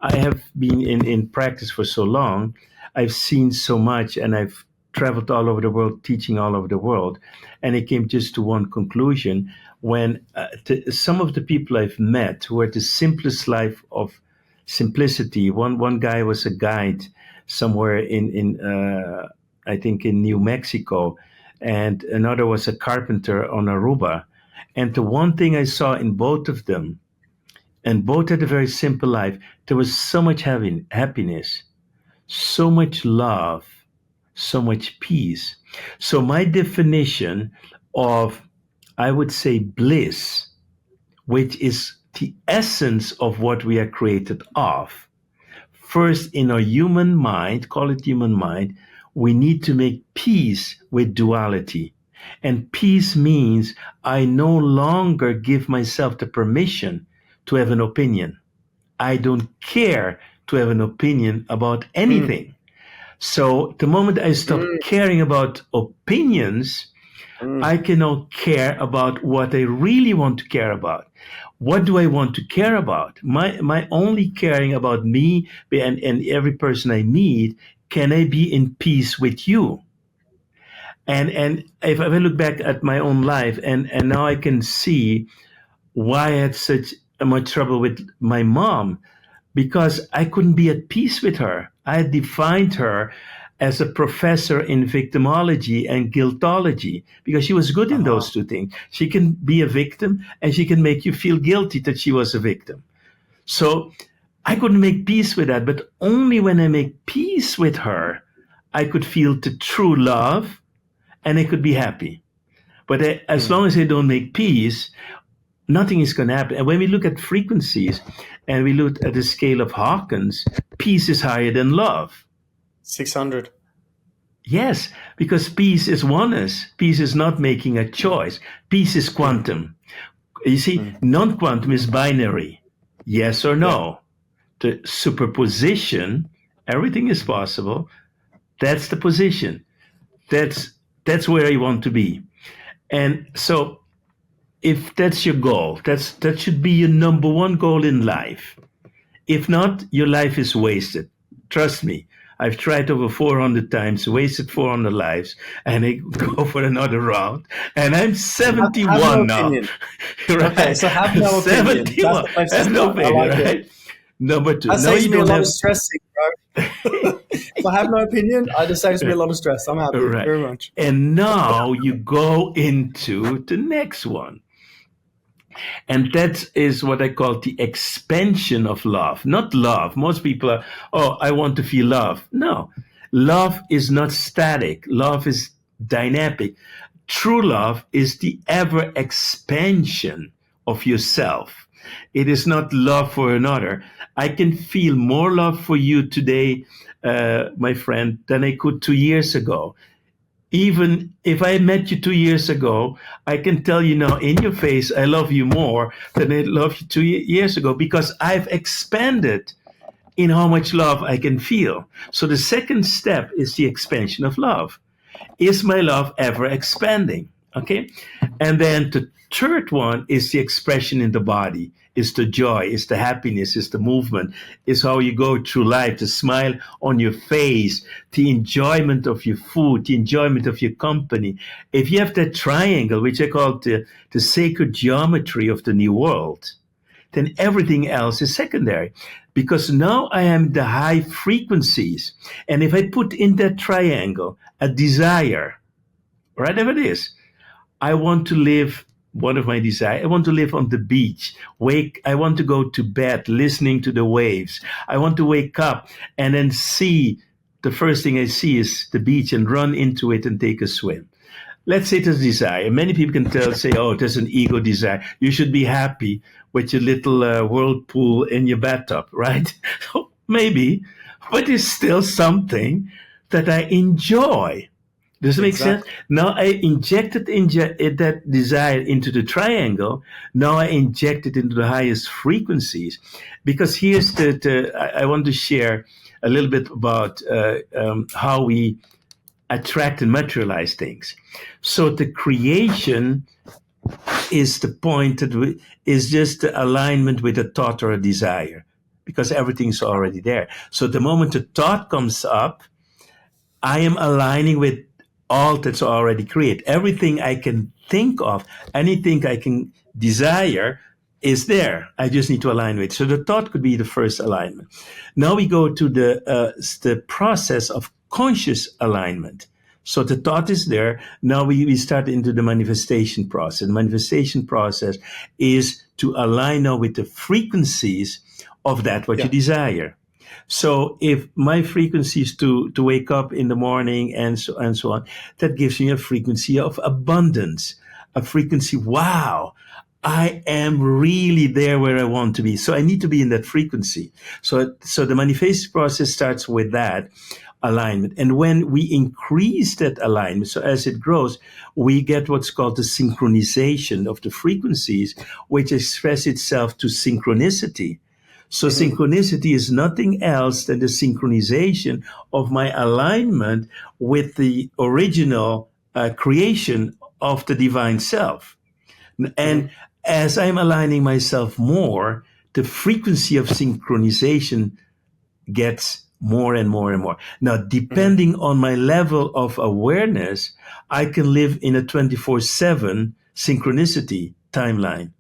I have been in practice for so long. I've seen so much, and I've traveled all over the world, teaching all over the world. And it came just to one conclusion when some of the people I've met who had the simplest life of simplicity. One guy was a guide somewhere in I think in New Mexico, and another was a carpenter on Aruba. And the one thing I saw in both of them, and both had a very simple life, there was so much happiness, so much love, so much peace. So my definition of, I would say, bliss, which is the essence of what we are created of. First, in our human mind, call it human mind, we need to make peace with duality. And peace means I no longer give myself the permission to have an opinion. I don't care to have an opinion about anything. So the moment I stop caring about opinions, I can now care about what I really want to care about. What do I want to care about? My only caring about me and every person I meet, can I be in peace with you? And if I look back at my own life, and now I can see why I had such much trouble with my mom, because I couldn't be at peace with her. I had defined her as a professor in victimology and guiltology because she was good in those two things. She can be a victim and she can make you feel guilty that she was a victim. So I couldn't make peace with that, but only when I make peace with her, I could feel the true love and I could be happy. But as long as I don't make peace, nothing is going to happen. And when we look at frequencies and we look at the scale of Hawkins, peace is higher than love. 600. Yes, because peace is oneness. Peace is not making a choice. Peace is quantum. You see, non-quantum is binary, yes or no. The superposition, everything is possible. That's the position. That's where you want to be. And so if that's your goal, that should be your number one goal in life. If not, your life is wasted. Trust me. I've tried over 400 times, wasted 400 lives, and I go for another round. And I'm 71 have no now. Right? Okay, so have no 71. opinion. Have no opinion, like right? It. Number two. That No, saves you me a don't lot have of stressing, bro. If I have no opinion, it just saves me a lot of stress. I'm happy very much. And now you go into the next one. And that is what I call the expansion of love, not love. Most people are, oh, I want to feel love. No, love is not static. Love is dynamic. True love is the ever expansion of yourself. It is not love for another. I can feel more love for you today, my friend, than I could 2 years ago. Even if I met you 2 years ago, I can tell you now in your face, I love you more than I loved you 2 years ago because I've expanded in how much love I can feel. So the second step is the expansion of love. Is my love ever expanding? Okay. And then the third one is the expression in the body, is the joy, is the happiness, is the movement, is how you go through life, the smile on your face, the enjoyment of your food, the enjoyment of your company. If you have that triangle, which I call the sacred geometry of the new world, then everything else is secondary. Because now I am the high frequencies. And if I put in that triangle a desire, whatever it is, I want to live, one of my desires, I want to live on the beach. I want to go to bed listening to the waves. I want to wake up and then see, the first thing I see is the beach and run into it and take a swim. Let's say it's a desire. Many people can say, oh, there's an ego desire. You should be happy with your little whirlpool in your bathtub, right? Maybe, but it's still something that I enjoy. Does it make sense? Now I injected that desire into the triangle. Now I inject it into the highest frequencies. Because here's I want to share a little bit about how we attract and materialize things. So the creation is the point that is just the alignment with a thought or a desire. because everything's already there. So the moment a thought comes up, I am aligning with all that's already created. Everything I can think of, anything I can desire is there. I just need to align with. So the thought could be the first alignment. Now we go to the process of conscious alignment. So the thought is there. Now we start into the manifestation process. The manifestation process is to align now with the frequencies of that what you desire. So if my frequency is to wake up in the morning and so on, that gives me a frequency of abundance, a frequency, wow, I am really there where I want to be. So I need to be in that frequency. So the manifestation process starts with that alignment. And when we increase that alignment, so as it grows, we get what's called the synchronization of the frequencies, which express itself to synchronicity. So synchronicity is nothing else than the synchronization of my alignment with the original creation of the divine self. And as I'm aligning myself more, the frequency of synchronization gets more and more and more. Now, depending on my level of awareness, I can live in a 24/7 synchronicity timeline,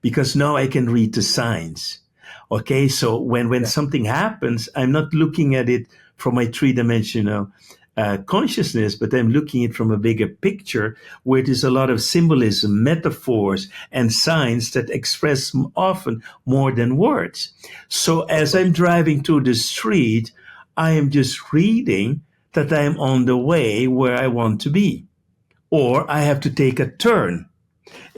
because now I can read the signs. Okay, so when something happens, I'm not looking at it from my three-dimensional consciousness, but I'm looking at it from a bigger picture where there's a lot of symbolism, metaphors, and signs that express often more than words. So as I'm driving through the street, I am just reading that I am on the way where I want to be, or I have to take a turn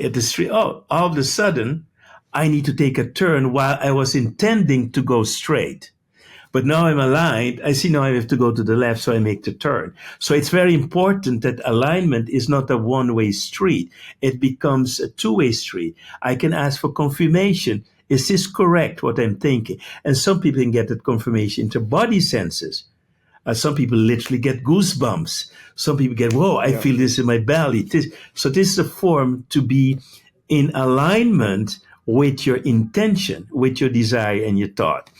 at the street. Oh, all of a sudden, I need to take a turn while I was intending to go straight. But now I'm aligned. I see now I have to go to the left, so I make the turn. So it's very important that alignment is not a one-way street. It becomes a two-way street. I can ask for confirmation. Is this correct, what I'm thinking? And some people can get that confirmation into body senses. Some people literally get goosebumps. Some people get, whoa, I feel this in my belly. So this is a form to be in alignment with your intention, with your desire and your thought.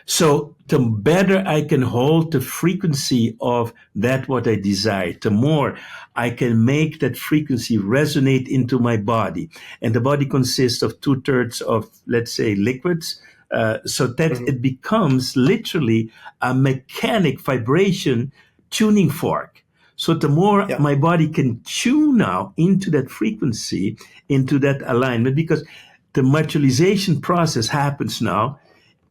So the better I can hold the frequency of that what I desire, the more I can make that frequency resonate into my body. And the body consists of 2/3 of, let's say, liquids, so that it becomes literally a mechanic vibration tuning fork. So the more my body can tune now into that frequency, into that alignment, because the materialization process happens now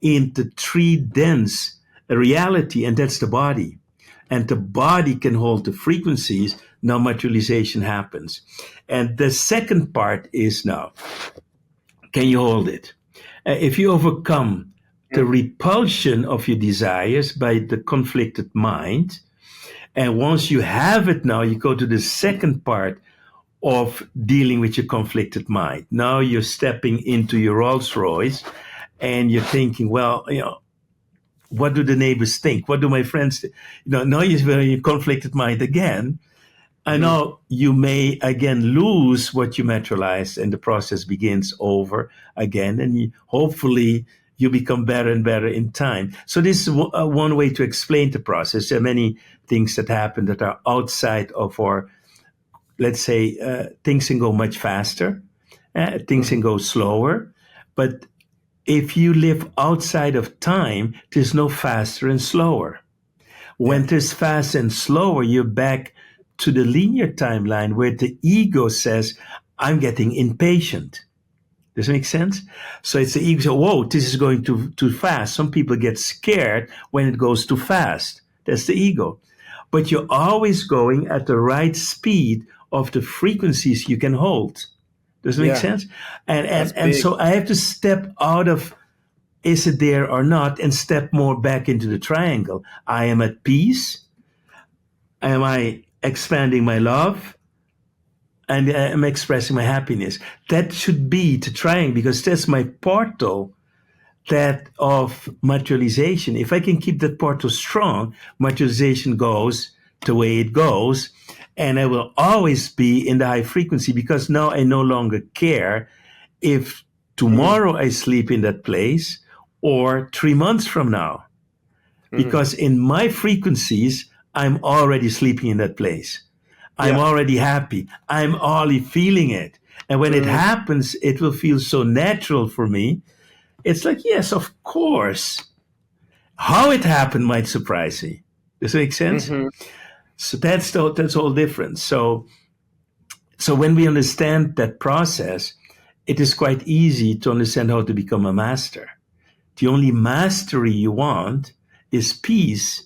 in the three dense reality, and that's the body. And the body can hold the frequencies, now materialization happens. And the second part is now, can you hold it? If you overcome the repulsion of your desires by the conflicted mind, and once you have it now, you go to the second part of dealing with your conflicted mind. Now you're stepping into your Rolls Royce and you're thinking, well, what do the neighbors think? What do my friends think? Now you're in your conflicted mind again. I know you may again lose what you materialized, and the process begins over again. And hopefully you become better and better in time. So this is one way to explain the process. There are many things that happen that are outside of our, let's say, things can go much faster, things can go slower. But if you live outside of time, there's no faster and slower. When there's fast and slower, you're back to the linear timeline where the ego says, I'm getting impatient. Does it make sense? So it's the ego says, whoa, this is going too fast. Some people get scared when it goes too fast. That's the ego. But you're always going at the right speed of the frequencies you can hold. Does it make sense? And so I have to step out of, is it there or not, and step more back into the triangle. I am at peace. Am I expanding my love? And I'm expressing my happiness. That should be the triangle, because that's my portal that of materialization. If I can keep that portal strong, materialization goes the way it goes. And I will always be in the high frequency, because now I no longer care if tomorrow I sleep in that place or 3 months from now. Mm. Because in my frequencies, I'm already sleeping in that place. I'm Yeah. already happy. I'm already feeling it. And when it Mm. happens, it will feel so natural for me. It's like, yes, of course. How it happened might surprise me. Does it make sense? Hmm. So that's all different. So when we understand that process, it is quite easy to understand how to become a master. The only mastery you want is peace,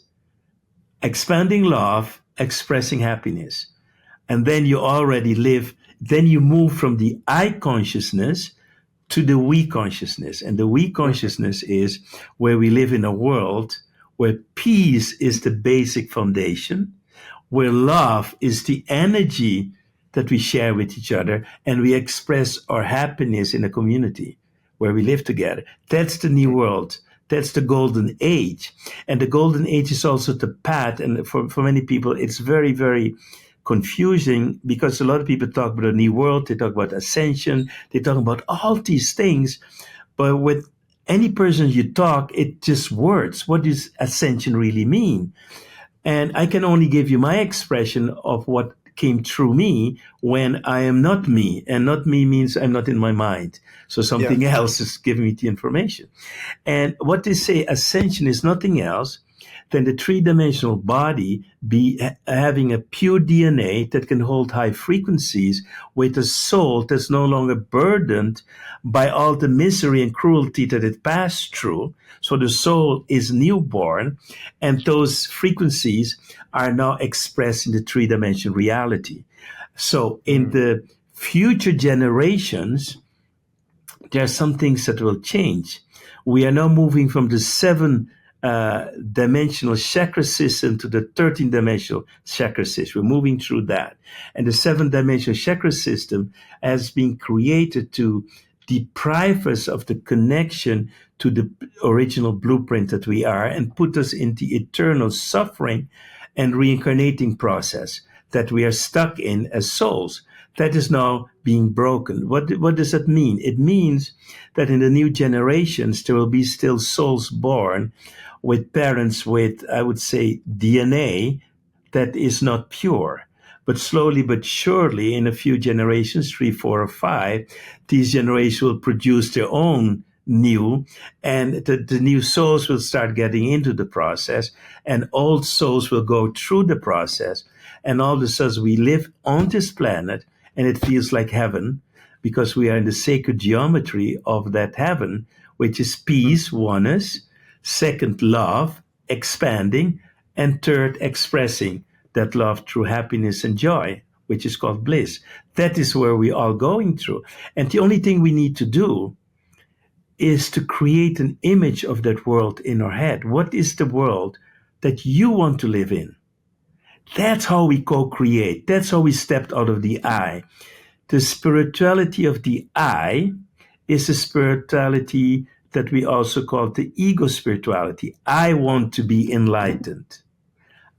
expanding love, expressing happiness. And then you already live, then you move from the I consciousness to the we consciousness. And the we Hmm. consciousness is where we live in a world where peace is the basic foundation, where love is the energy that we share with each other, and we express our happiness in a community where we live together. That's the new world. That's the golden age. And the golden age is also the path. And for many people, it's very, very confusing because a lot of people talk about a new world, they talk about ascension, they talk about all these things. But with any person you talk, it's just words. What does ascension really mean? And I can only give you my expression of what came through me when I am not me. And not me means I'm not in my mind. So Yeah. something else is giving me the information. And what they say ascension is nothing else than the three-dimensional body having a pure DNA that can hold high frequencies with a soul that's no longer burdened by all the misery and cruelty that it passed through. So the soul is newborn, and those frequencies are now expressed in the three-dimensional reality. So in Mm. the future generations, there are some things that will change. We are now moving from the seven dimensional chakra system to the 13 dimensional chakra system. We're moving through that. And the seven dimensional chakra system has been created to deprive us of the connection to the original blueprint that we are and put us in the eternal suffering and reincarnating process that we are stuck in as souls. That is now being broken. What does that mean? It means that in the new generations, there will be still souls born with parents with, I would say, DNA that is not pure. But slowly but surely, in a few generations, 3, 4, or 5, these generations will produce their own new, and the new souls will start getting into the process, and old souls will go through the process. And all of a sudden, we live on this planet, and it feels like heaven because we are in the sacred geometry of that heaven, which is peace, oneness, second, love, expanding, and third, expressing that love through happiness and joy, which is called bliss. That is where we are going through. And the only thing we need to do is to create an image of that world in our head. What is the world that you want to live in? That's how we co create. That's how we stepped out of the I. The spirituality of the I is a spirituality that we also call the ego spirituality. I want to be enlightened.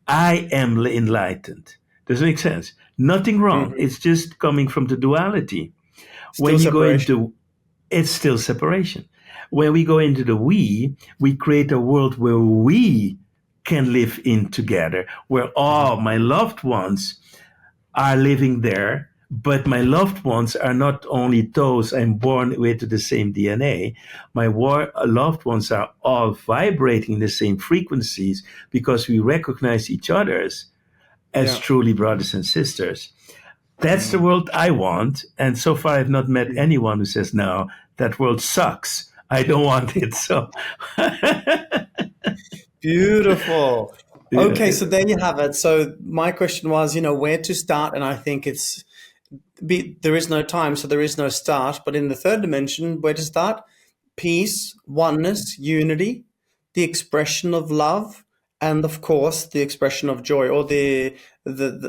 I am enlightened. Does it make sense? Nothing wrong. Hmm. It's just coming from the duality. Still When you go separation. into it's still separation. When we go into the we create a world where we can live in together, where all my loved ones are living there, but my loved ones are not only those I'm born with the same DNA. My loved ones are all vibrating the same frequencies because we recognize each other's as Yeah. truly brothers and sisters. That's the Mm. world I want. And so far, I've not met anyone who says, no, that world sucks. I don't want it. So, Beautiful. Okay, yeah, so there you have it. So my question was, where to start, and I think there is no time, so there is no start. But in the third dimension, where to start? Peace, oneness, unity, the expression of love, and of course the expression of joy, or the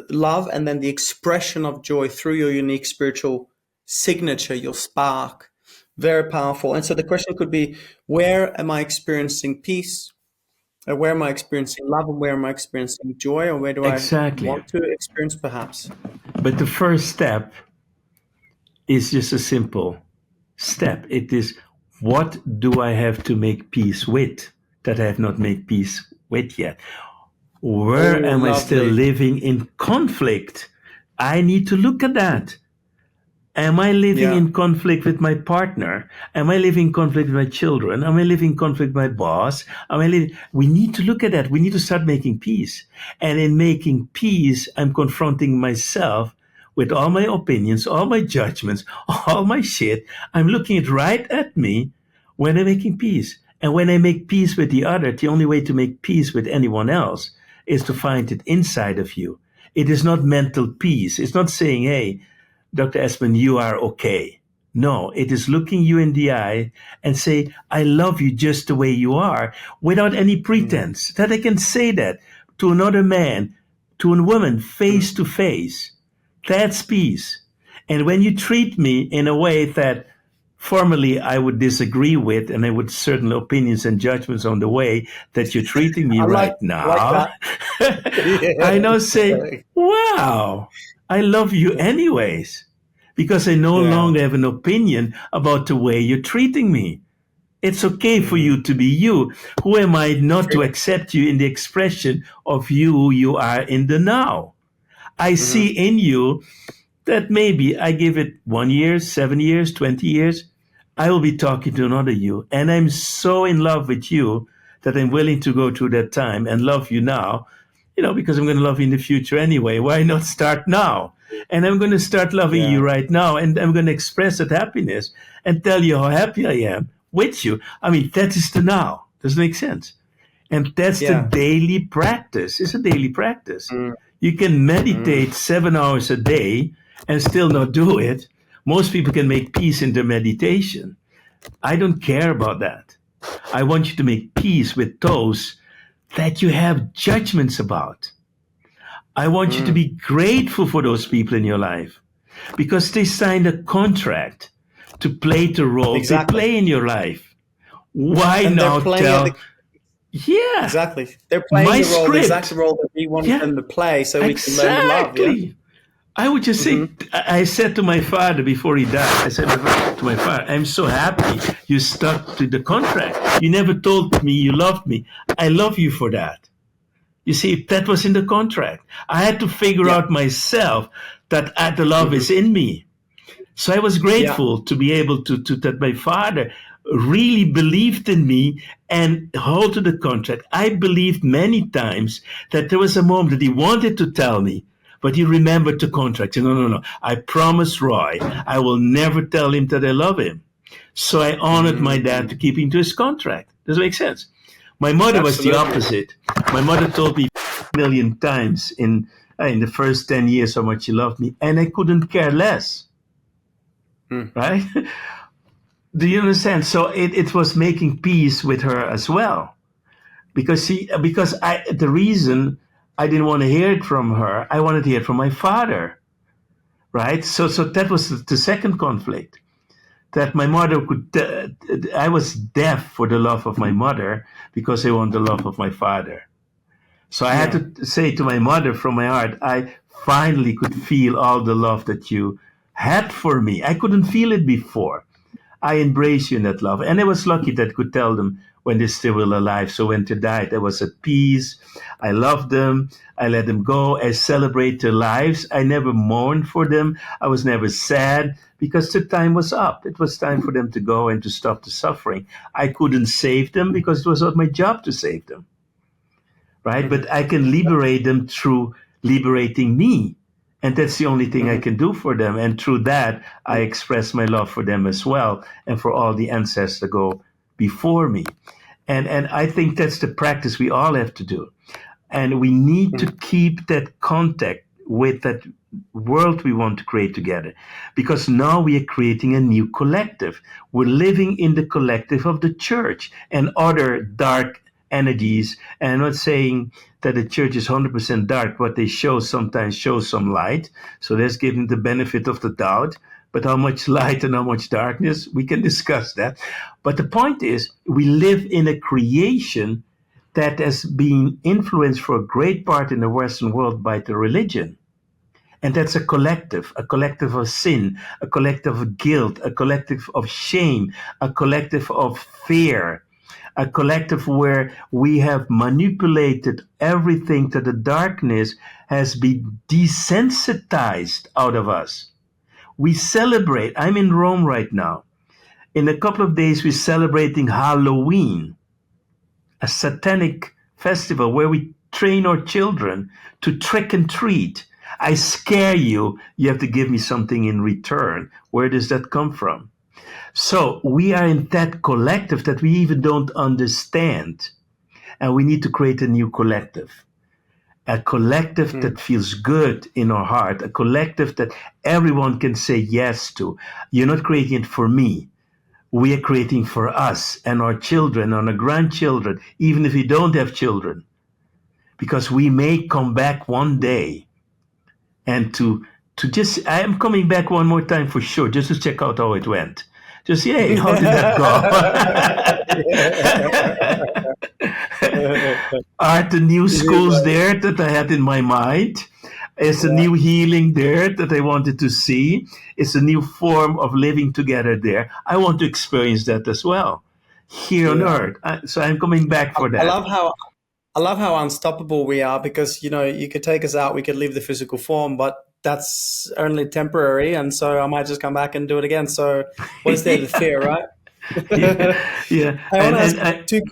love, and then the expression of joy through your unique spiritual signature, your spark. Very powerful. And so the question could be, where am I experiencing peace? Where am I experiencing love, and where am I experiencing joy, or where do I exactly. want to experience perhaps? But the first step is just a simple step. It is, What do I have to make peace with that I have not made peace with yet? Where Oh, am I still lovely. living in conflict? I need to look at that. Am I living Yeah. in conflict with my partner? Am I living in conflict with my children? Am I living in conflict with my boss? We need to look at that. We need to start making peace. And in making peace, I'm confronting myself with all my opinions, all my judgments, all my shit. I'm looking it right at me when I'm making peace. And when I make peace with the other, the only way to make peace with anyone else is to find it inside of you. It is not mental peace. It's not saying, hey, Dr. Espen, you are okay. No, it is looking you in the eye and say, I love you just the way you are, without any Mm. pretense. That I can say that to another man, to a woman, face to face. That's peace. And when you treat me in a way that formerly I would disagree with, and I would certain opinions and judgments on the way that you're treating me I like right I like now, that. I Yeah. now say, wow, I love you anyways, because I no Yeah. longer have an opinion about the way you're treating me. It's okay for Mm. you to be you. Who am I not to Freedom. accept you in the expression of you who you are in the now? I see Hmm. in you that maybe I give it 1 year, 7 years, 20 years, I will be talking to another you. And I'm so in love with you that I'm willing to go through that time and love you now, because I'm going to love you in the future anyway. Why not start now? And I'm going to start loving you Yeah. right now. And I'm going to express that happiness and tell you how happy I am with you. I mean, that is the now. Does it make sense? And that's the Yeah. daily practice. It's a daily practice. Mm. You can Mm. meditate 7 hours a day and still not do it. Most people can make peace in their meditation. I don't care about that. I want you to make peace with those that you have judgments about. I want you to Mm. be grateful for those people in your life because they signed a contract to play the role they Exactly. play in your life. Why And they're now playing it tell, yeah, exactly. They're playing my the role, the exact script? role that we want Yeah, them to play, so we can learn to love. Yeah. exactly. I would just say, Hmm. I said to my father before he died, I said to my father, I'm so happy you stuck to the contract. You never told me you loved me. I love you for that. You see, that was in the contract. I had to figure Yeah. out myself that the love Hmm. is in me. So I was Yeah. grateful to be able to that my father really believed in me and hold to the contract. I believed many times that there was a moment that he wanted to tell me, but he remembered the contract. No, no, no. I promised Roy I will never tell him that I love him. So I honored my dad to Mm. keep him to his contract. Does it make sense? My mother was the Absolutely. opposite. My mother told me a million times in the first 10 years how much she loved me, and I couldn't care less, Mm. right? Do you understand? So it was making peace with her as well. The reason I didn't want to hear it from her, I wanted to hear it from my father, right? So that was the second conflict. That my mother I was deaf for the love of my mother because I want the love of my father. So I had Yeah. to say to my mother from my heart, I finally could feel all the love that you had for me. I couldn't feel it before. I embrace you in that love. And I was lucky that I could tell them when they're still alive. So when they died, I was at peace. I loved them. I let them go. I celebrate their lives. I never mourned for them. I was never sad because the time was up. It was time for them to go and to stop the suffering. I couldn't save them because it was not my job to save them, right? Hmm. But I can liberate them through liberating me. And that's the only thing I Hmm. can do for them. And through that, I express my love for them as well and for all the ancestors that go before me. And I think that's the practice we all have to do. And we need to keep that contact with that world we want to create together. Because now we are creating a new collective. We're living in the collective of the church and other dark energies. And I'm not saying that the church is 100% dark. What they show sometimes shows some light. So let's give them the benefit of the doubt. But how much light and how much darkness, we can discuss that. But the point is, we live in a creation that has been influenced for a great part in the Western world by the religion. And that's a collective of sin, a collective of guilt, a collective of shame, a collective of fear, a collective where we have manipulated everything that the darkness has been desensitized out of us. We celebrate. I'm in Rome right now. In a couple of days, we're celebrating Halloween, a satanic festival where we train our children to trick and treat. I scare you, you have to give me something in return. Where does that come from? So we are in that collective that we even don't understand. And we need to create a new collective. A collective that feels good in our heart, a collective that everyone can say yes to. You're not creating it for me. We are creating for us and our children and our grandchildren, even if we don't have children, because we may come back one day. And to just, I am coming back one more time for sure, just to check out how it went. Just, hey, how did that go? Are the new schools there that I had in my mind? Is a new healing there that I wanted to see? It's a new form of living together there. I want to experience that as well here on earth. So I'm coming back for that. I love how unstoppable we are, because, you know, you could take us out, we could leave the physical form, but that's only temporary. And so I might just come back and do it again. So what is there to fear, right? Yeah. I want to ask two.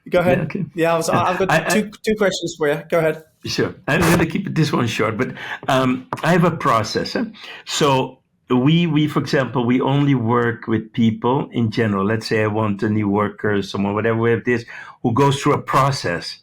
Go ahead. Yeah, okay. I've got two questions for you. Go ahead. Sure. I'm going to keep this one short, but I have a process. So we, for example, we only work with people in general. Let's say I want a new worker, someone, whatever we have this, who goes through a process.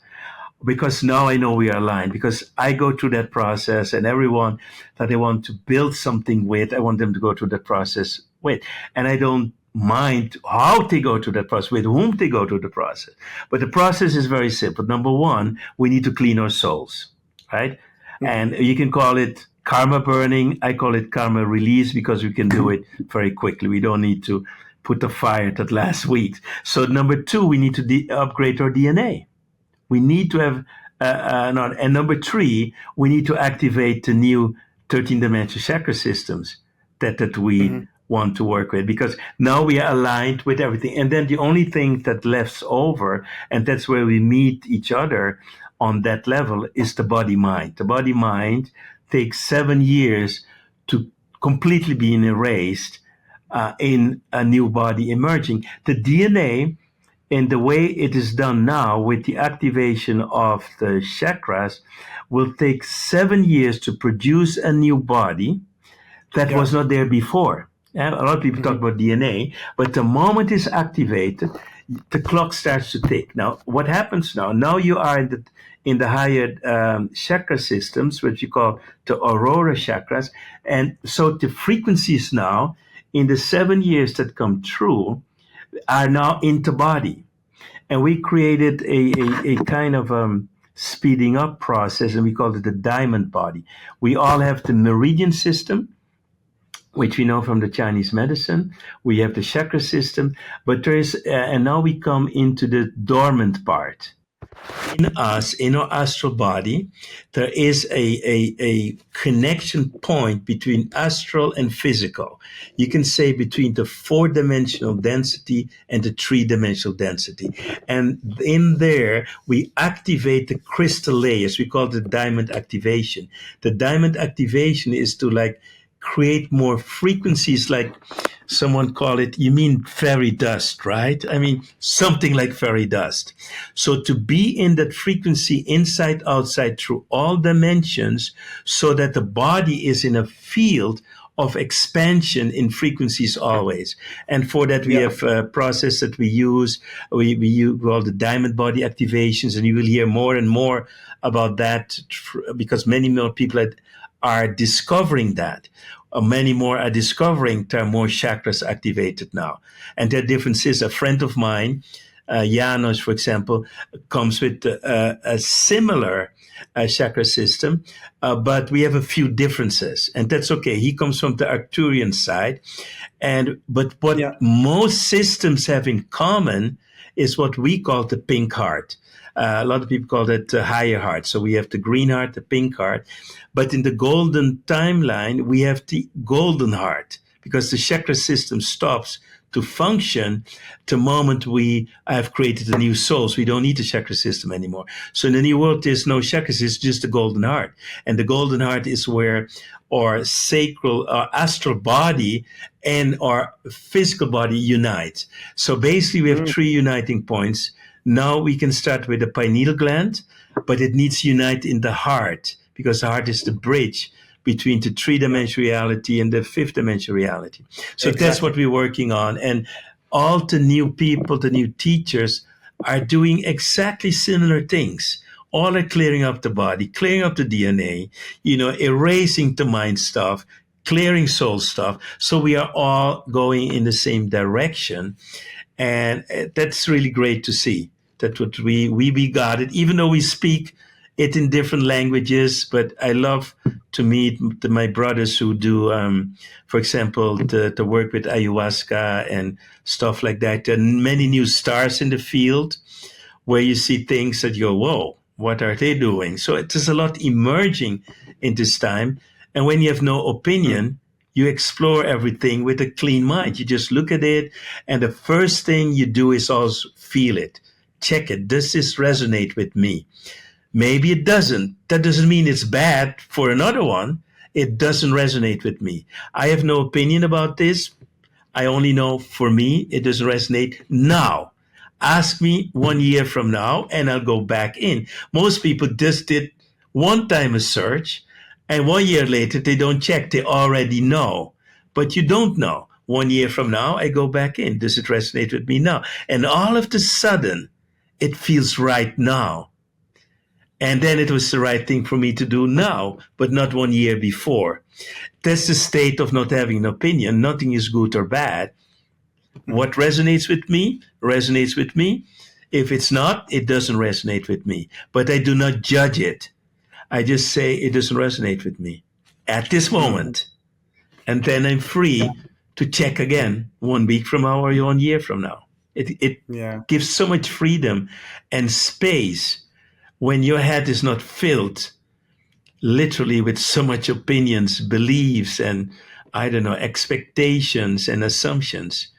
Because now I know we are aligned, because I go through that process, and everyone that I want to build something with, I want them to go through that process with. And I don't mind how they go through that process, with whom they go through the process. But the process is very simple. Number one, we need to clean our souls, right? And you can call it karma burning. I call it karma release, because we can do it very quickly. We don't need to put the fire that lasts weeks. So number two, we need to upgrade our DNA. We need to have, and number three, we need to activate the new 13-dimensional chakra systems that we want to work with, because now we are aligned with everything. And then the only thing that left over, and that's where we meet each other on that level, is the body-mind. The body-mind takes 7 years to completely be erased in a new body emerging. The DNA, in the way it is done now with the activation of the chakras, will take 7 years to produce a new body that was not there before. A lot of people talk about DNA, but the moment it's activated, the clock starts to tick. Now, what happens now? Now you are in the higher chakra systems, which you call the aurora chakras. And so the frequencies now, in the 7 years that come through, are now into body. And we created a kind of speeding up process, and we called it the diamond body. We all have the meridian system, which we know from the Chinese medicine. We have the chakra system, but there is, and now we come into the dormant part. In us, in our astral body, there is a connection point between astral and physical. You can say between the 4-dimensional density and the 3-dimensional density. And in there, we activate the crystal layers. We call it diamond activation. The diamond activation is to create more frequencies, like someone call it, you mean fairy dust, right? I mean, something like fairy dust. So to be in that frequency inside, outside, through all dimensions, so that the body is in a field of expansion in frequencies always. And for that, we have a process that we use. We use all the diamond body activations, and you will hear more and more about that, because many more people are discovering that. Many more are discovering there are more chakras activated now. And there are differences. A friend of mine, Janos, for example, comes with a similar chakra system, but we have a few differences, and that's okay. He comes from the Arcturian side, but what most systems have in common is what we call the pink heart. A lot of people call that higher heart. So we have the green heart, the pink heart. But in the golden timeline, we have the golden heart because the chakra system stops to function the moment we have created a new soul. So we don't need the chakra system anymore. So in the new world, there's no chakras, it's just the golden heart. And the golden heart is where our sacral, our astral body and our physical body unite. So basically, we have three uniting points. Now we can start with the pineal gland, but it needs to unite in the heart because the heart is the bridge between the three-dimensional reality and the fifth-dimensional reality. So that's what we're working on. And all the new people, the new teachers are doing exactly similar things. All are clearing up the body, clearing up the DNA, erasing the mind stuff, clearing soul stuff. So we are all going in the same direction. And that's really great to see that what we got it, even though we speak it in different languages. But I love to meet my brothers who do, for example, the work with ayahuasca and stuff like that. There are many new stars in the field where you see things that you go, whoa, what are they doing? So there's a lot emerging in this time. And when you have no opinion, you explore everything with a clean mind. You just look at it. And the first thing you do is also feel it. Check it. Does this resonate with me? Maybe it doesn't. That doesn't mean it's bad for another one. It doesn't resonate with me. I have no opinion about this. I only know for me, it doesn't resonate now. Ask me 1 year from now and I'll go back in. Most people just did one time a search and 1 year later they don't check. They already know. But you don't know. 1 year from now, I go back in. Does it resonate with me now? And all of a sudden, it feels right now. And then it was the right thing for me to do now, but not 1 year before. That's the state of not having an opinion. Nothing is good or bad. What resonates with me, resonates with me. If it's not, it doesn't resonate with me. But I do not judge it. I just say it doesn't resonate with me at this moment. And then I'm free to check again 1 week from now or 1 year from now. It gives so much freedom and space when your head is not filled literally with so much opinions, beliefs, and expectations and assumptions.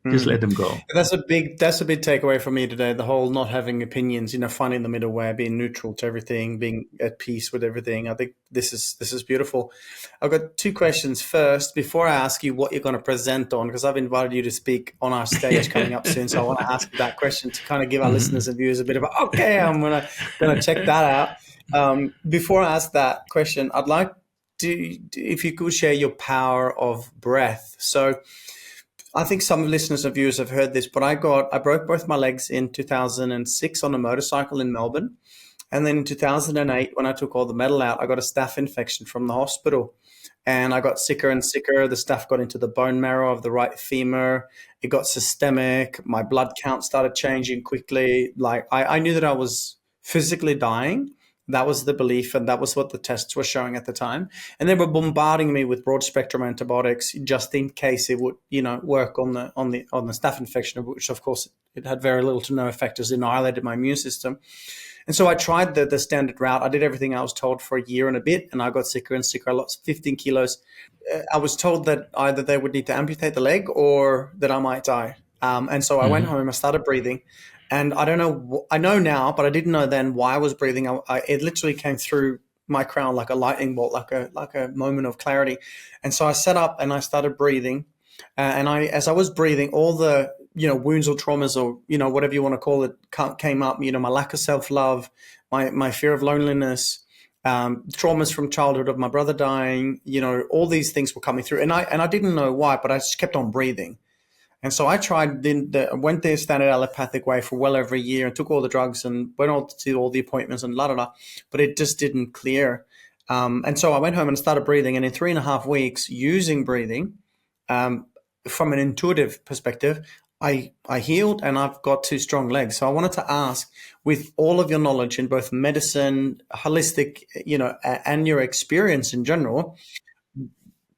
Just let them go. That's a big takeaway for me today. The whole not having opinions, finding the middle way, being neutral to everything, being at peace with everything. I think this is beautiful. I've got 2 questions. First, before I ask you what you're going to present on, because I've invited you to speak on our stage coming up soon, so I want to ask you that question to kind of give our listeners and viewers a bit of I'm gonna check that out. Before I ask that question, I'd like to, if you could share your power of breath. So I think some listeners and viewers have heard this, but I broke both my legs in 2006 on a motorcycle in Melbourne. And then in 2008, when I took all the metal out, I got a staph infection from the hospital. And I got sicker and sicker. The staph got into the bone marrow of the right femur. It got systemic. My blood count started changing quickly. Like I knew that I was physically dying. That was the belief, and that was what the tests were showing at the time. And they were bombarding me with broad spectrum antibiotics just in case it would, work on the staph infection, which of course it had very little to no effect as it annihilated my immune system. And so I tried the standard route. I did everything I was told for a year and a bit, and I got sicker and sicker. I lost 15 kilos. I was told that either they would need to amputate the leg or that I might die. And so I went home, I started breathing. And I don't know, I know now, but I didn't know then why I was breathing. It literally came through my crown like a lightning bolt, like a moment of clarity. And so I sat up and I started breathing. As I was breathing, all the, wounds or traumas or, whatever you want to call it, came up, my lack of self-love, my fear of loneliness, traumas from childhood of my brother dying, all these things were coming through. And I didn't know why, but I just kept on breathing. And so I tried, went the standard allopathic way for well over a year and took all the drugs and went on to all the appointments and but it just didn't clear. And so I went home and started breathing. And in 3.5 weeks using breathing, from an intuitive perspective, I healed and I've got 2 strong legs. So I wanted to ask, with all of your knowledge in both medicine, holistic, and your experience in general,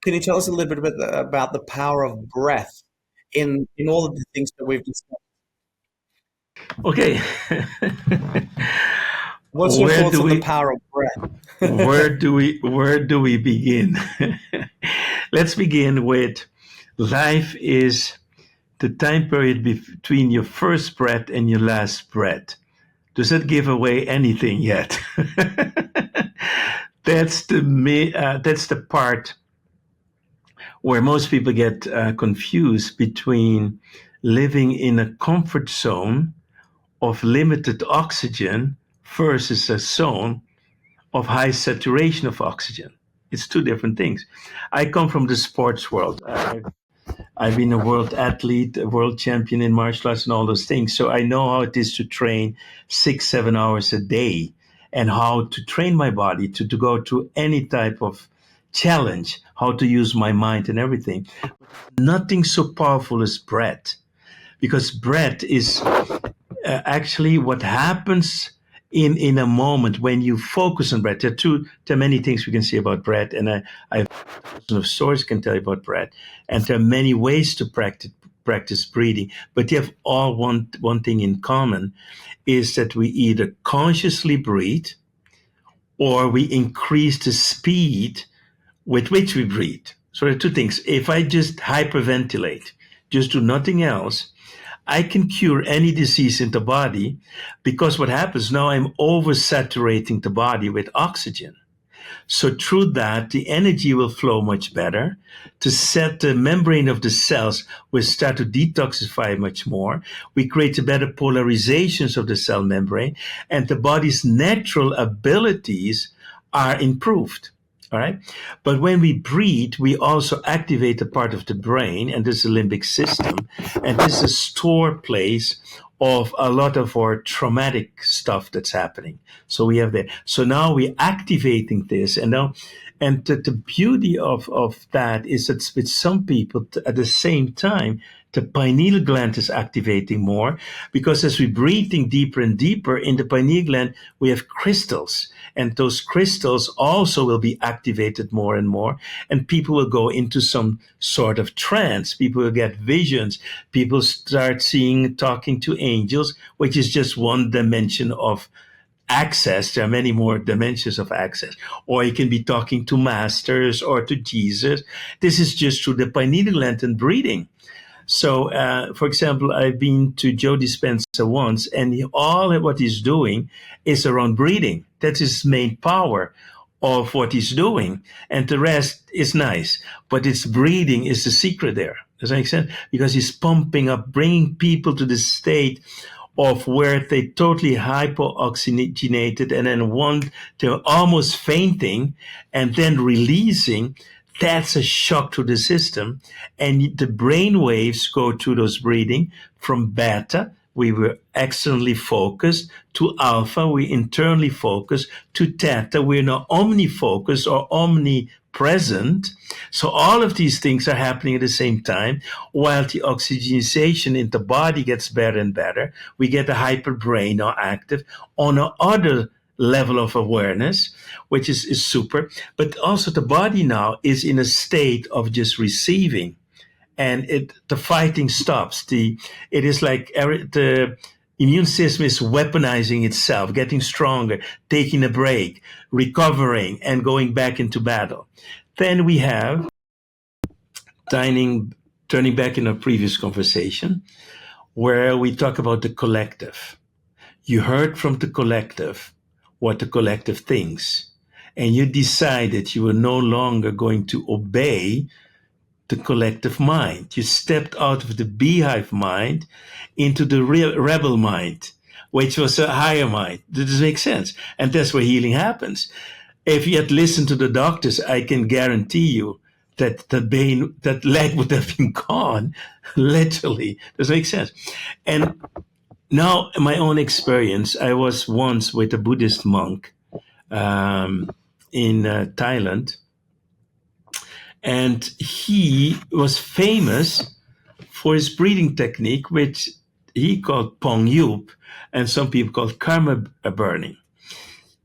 can you tell us a little bit about the power of breath in all of the things that we've discussed? Okay. What's your where thoughts do on the we power of breath? where do we begin? Let's begin with life is the time period between your first breath and your last breath. Does that give away anything yet? That's the part where most people get confused between living in a comfort zone of limited oxygen versus a zone of high saturation of oxygen. It's two different things. I come from the sports world. I've been a world athlete, a world champion in martial arts, and all those things. So I know how it is to train 6, 7 hours a day and how to train my body to go through any type of challenge, how to use my mind and everything. Nothing so powerful as breath, because breath is actually what happens in a moment when you focus on breath. There are many things we can say about breath, and I have of stories can tell you about breath, and there are many ways to practice breathing, but they have all one thing in common, is that we either consciously breathe or we increase the speed with which we breathe. So there are two things. If I just hyperventilate, just do nothing else, I can cure any disease in the body, because what happens now, I'm oversaturating the body with oxygen. So through that, the energy will flow much better. To set the membrane of the cells will start to detoxify much more. We create the better polarizations of the cell membrane, and the body's natural abilities are improved. All right. But when we breathe, we also activate a part of the brain, and this is the limbic system. And this is a store place of a lot of our traumatic stuff that's happening. So we have that. So now we're activating this. And the beauty of that is that with some people, at the same time, the pineal gland is activating more, because as we're breathing deeper and deeper in the pineal gland, we have crystals. And those crystals also will be activated more and more. And people will go into some sort of trance. People will get visions. People start seeing, talking to angels, which is just one dimension of access. There are many more dimensions of access. Or you can be talking to masters or to Jesus. This is just through the pineal gland and breathing. So, for example, I've been to Joe Dispenza once, and all of what he's doing is around breathing. That's his main power of what he's doing. And the rest is nice. But it's breathing is the secret there. Does that make sense? Because he's pumping up, bringing people to the state of where they totally hypooxygenated and then they're almost fainting and then releasing. That's a shock to the system. And the brain waves go through those breathing from beta, we were externally focused, to alpha, we internally focused, to theta, we're now omnifocused or omnipresent. So all of these things are happening at the same time, while the oxygenization in the body gets better and better. We get the hyper brain now active on another level of awareness, which is super. But also the body now is in a state of just receiving, and the fighting stops. It is like the immune system is weaponizing itself, getting stronger, taking a break, recovering, and going back into battle. Then we have turning back in our previous conversation, where we talk about the collective. You heard from the collective what the collective thinks, and you decided you were no longer going to obey the collective mind. You stepped out of the beehive mind into the real rebel mind, which was a higher mind. Does this make sense? And that's where healing happens. If you had listened to the doctors, I can guarantee you that that leg would have been gone, literally. Does it make sense? And now, in my own experience, I was once with a Buddhist monk in Thailand, and he was famous for his breathing technique, which he called Pong Yup, and some people called karma burning.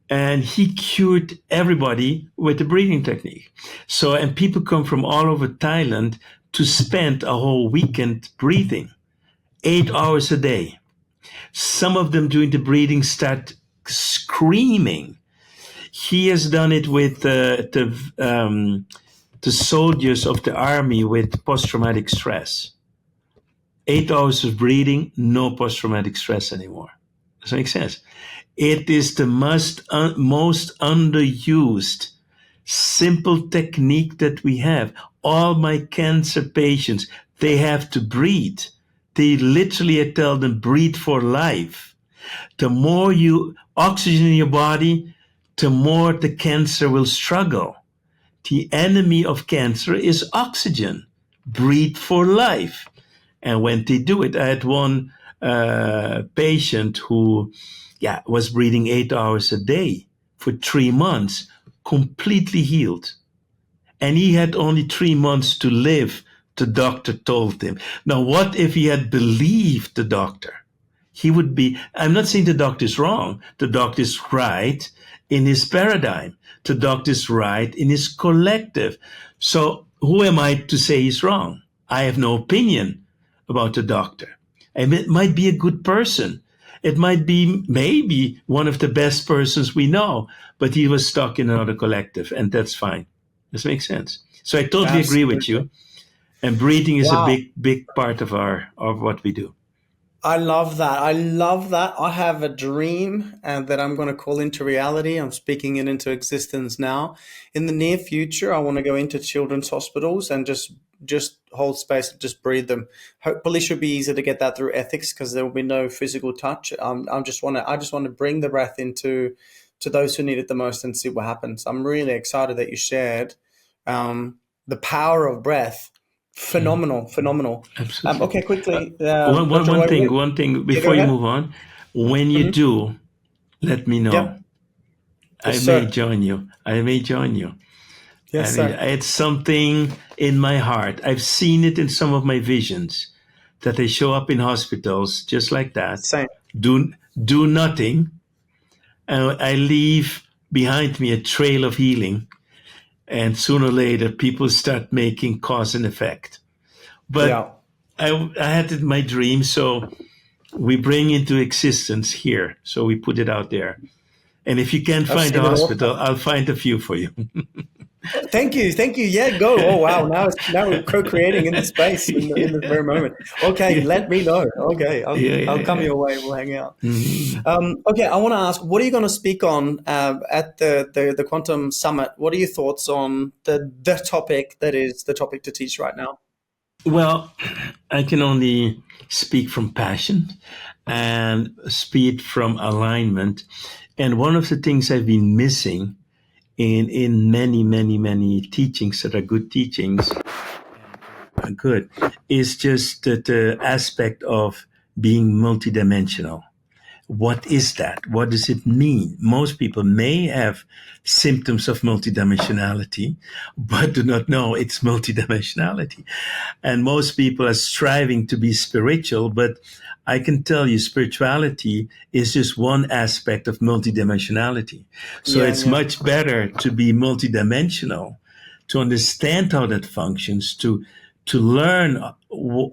And he cured everybody with the breathing technique. So, and people come from all over Thailand to spend a whole weekend breathing, 8 hours a day. Some of them during the breathing start screaming. He has done it with the soldiers of the army with post-traumatic stress. 8 hours of breathing, no post-traumatic stress anymore. Does that make sense? It is the most underused simple technique that we have. All my cancer patients, they have to breathe. They literally, I tell them, breathe for life. The more you oxygen in your body, the more the cancer will struggle. The enemy of cancer is oxygen. Breathe for life. And when they do it, I had one patient who was breathing 8 hours a day for 3 months, completely healed. And he had only 3 months to live, the doctor told him. Now, what if he had believed the doctor? He would be, I'm not saying the doctor is wrong. The doctor is right in his paradigm. The doctor is right in his collective. So who am I to say he's wrong? I have no opinion about the doctor. And it might be a good person. It might be maybe one of the best persons we know, but he was stuck in another collective, and that's fine. This makes sense. So I totally agree with you. And breathing is a big part of what we do. I love that. I love that. I have a dream and that I'm going to call into reality. I'm speaking it into existence now. In the near future, I want to go into children's hospitals and just hold space and just breathe them. Hopefully, should be easy to get that through ethics because there will be no physical touch. I just want to bring the breath into to those who need it the most and see what happens. I'm really excited that you shared the power of breath. Phenomenal. Absolutely. Okay, quickly. One thing before you move on. When you do, let me know. Yep. Yes, I may join you. Yes, sir. It's something in my heart. I've seen it in some of my visions that they show up in hospitals just like that. Same. Do nothing. And I leave behind me a trail of healing. And sooner or later, people start making cause and effect. But I had it in my dream, so we bring into existence here. So we put it out there. And if you can't find a hospital, I'll find a few for you. Thank you. Yeah, go. Oh, wow. Now we're co-creating in the space in this very moment. Okay, let me know. Okay, I'll come your way. We'll hang out. Mm-hmm. Okay, I want to ask, what are you going to speak on at the Quantum Summit? What are your thoughts on the topic that is the topic to teach right now? Well, I can only speak from passion and speak from alignment. And one of the things I've been missing in many teachings that are good teachings, is just the aspect of being multidimensional. What is that? What does it mean? Most people may have symptoms of multidimensionality, but do not know it's multidimensionality. And most people are striving to be spiritual, but I can tell you spirituality is just one aspect of multidimensionality. So it's much better to be multidimensional, to understand how that functions, to learn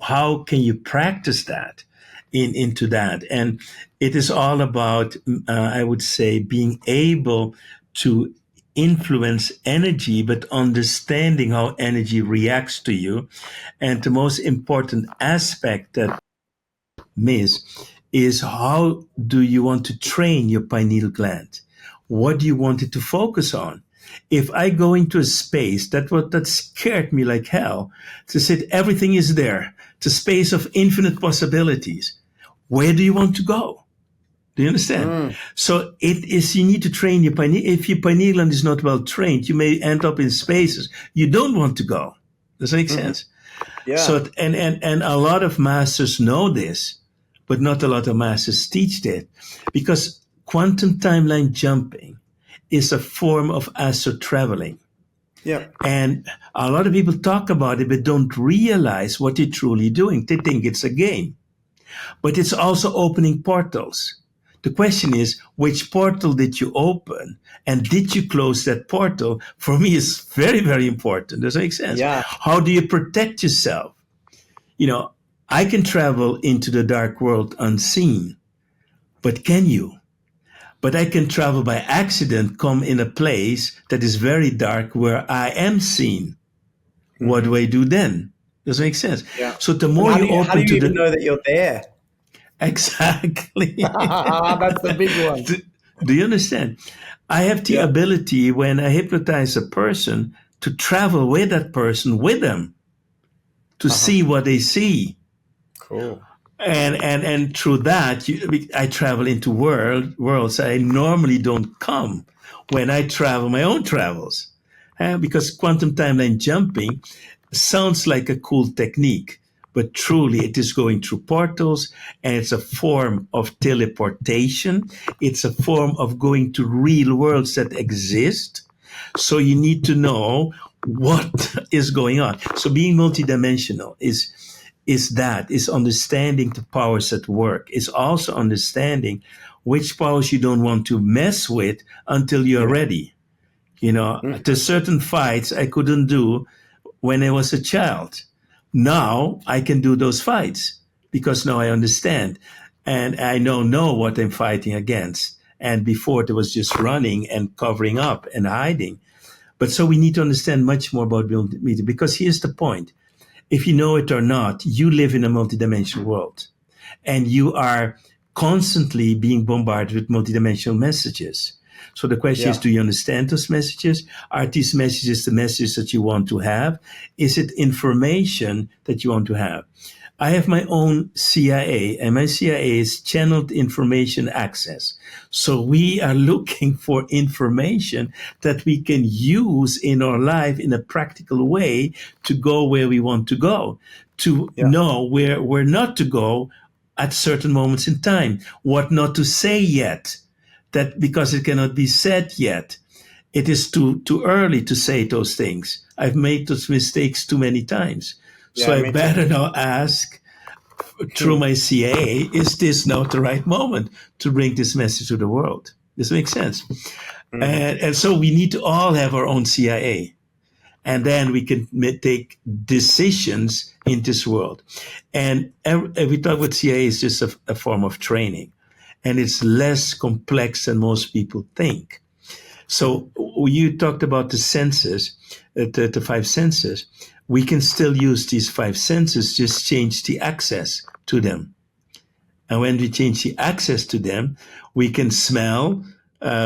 how can you practice that into that. And it is all about, I would say, being able to influence energy, but understanding how energy reacts to you. And the most important aspect that miss is how do you want to train your pineal gland? What do you want it to focus on? If I go into a space, that scared me like hell, to say everything is there, it's a space of infinite possibilities. Where do you want to go? Do you understand? So it is, you need to train your pineal. If your pineal gland is not well trained, you may end up in spaces you don't want to go. Does that make sense? Yeah. So, and a lot of masters know this, but not a lot of masters teach that, because quantum timeline jumping is a form of astral traveling. Yeah. And a lot of people talk about it, but don't realize what you're truly doing. They think it's a game. But it's also opening portals. The question is, which portal did you open? And did you close that portal? For me, it's very, very important. Does that make sense? Yeah. How do you protect yourself? You know, I can travel into the dark world unseen. But can you? But I can travel by accident, come in a place that is very dark where I am seen. What do I do then? Does it make sense? Yeah. So the And more you how do open you to even the know that you're there? exactly. That's the big one. Do you understand? I have the Yeah. ability when I hypnotize a person to travel with that person with them to Uh-huh. see what they see. Cool. And through that, I travel into worlds I normally don't come when I travel my own travels. Because quantum timeline jumping sounds like a cool technique, but truly it is going through portals, and it's a form of teleportation. It's a form of going to real worlds that exist. So you need to know what is going on. So being multidimensional is understanding the powers at work. It's also understanding which powers you don't want to mess with until you're Yeah. ready. There's certain fights I couldn't do when I was a child. Now I can do those fights because now I understand and I know what I'm fighting against. And before there was just running and covering up and hiding. But so we need to understand much more about media, because here's the point. If you know it or not, you live in a multidimensional world and you are constantly being bombarded with multidimensional messages. So the question is, Yeah. do you understand those messages? Are these messages the messages that you want to have? Is it information that you want to have? I have my own CIA, and my CIA is channeled information access. So we are looking for information that we can use in our life in a practical way to go where we want to go, to Yeah. know where not to go at certain moments in time, what not to say yet, that because it cannot be said yet. It is too early to say those things. I've made those mistakes too many times. So Yeah, I me too. better now ask through my CA, is this now the right moment to bring this message to the world? This makes sense. And so we need to all have our own CIA. And then we can take decisions in this world. And we talk about CIA is just a form of training. And it's less complex than most people think. So you talked about the senses, the five senses. We can still use these five senses, just change the access to them. And when we change the access to them, we can smell,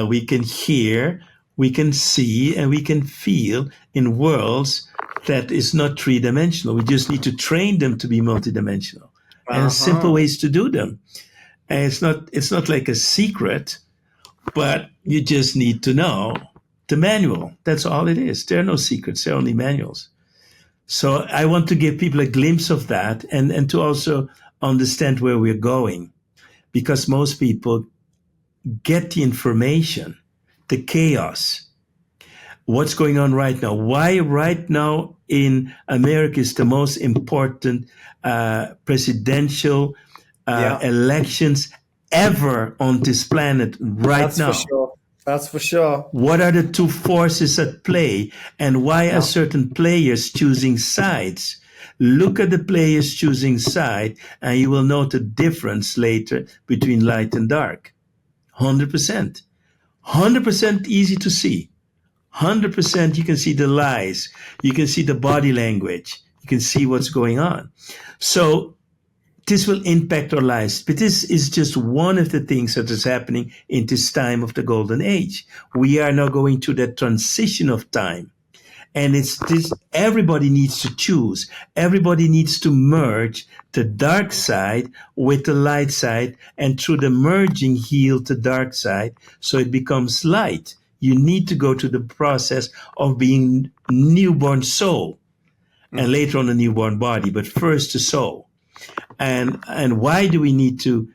we can hear, we can see, and we can feel in worlds that is not three-dimensional. We just need to train them to be multidimensional. And simple ways to do them. And it's not like a secret, but you just need to know the manual. That's all it is. There are no secrets. There are only manuals. So I want to give people a glimpse of that and to also understand where we're going, because most people get the information, the chaos, what's going on right now, why right now in America is the most important presidential elections ever on this planet right That's now. for sure. That's for sure. What are the two forces at play, and why are certain players choosing sides? Look at the players choosing side, and you will note the difference later between light and dark. 100%. 100% easy to see. 100% you can see the lies. You can see the body language. You can see what's going on. So this will impact our lives. But this is just one of the things that is happening in this time of the golden age. We are now going through that transition of time. And it's this, everybody needs to choose. Everybody needs to merge the dark side with the light side, and through the merging heal the dark side so it becomes light. You need to go through the process of being newborn soul and later on a newborn body, but first the soul. And why do we need to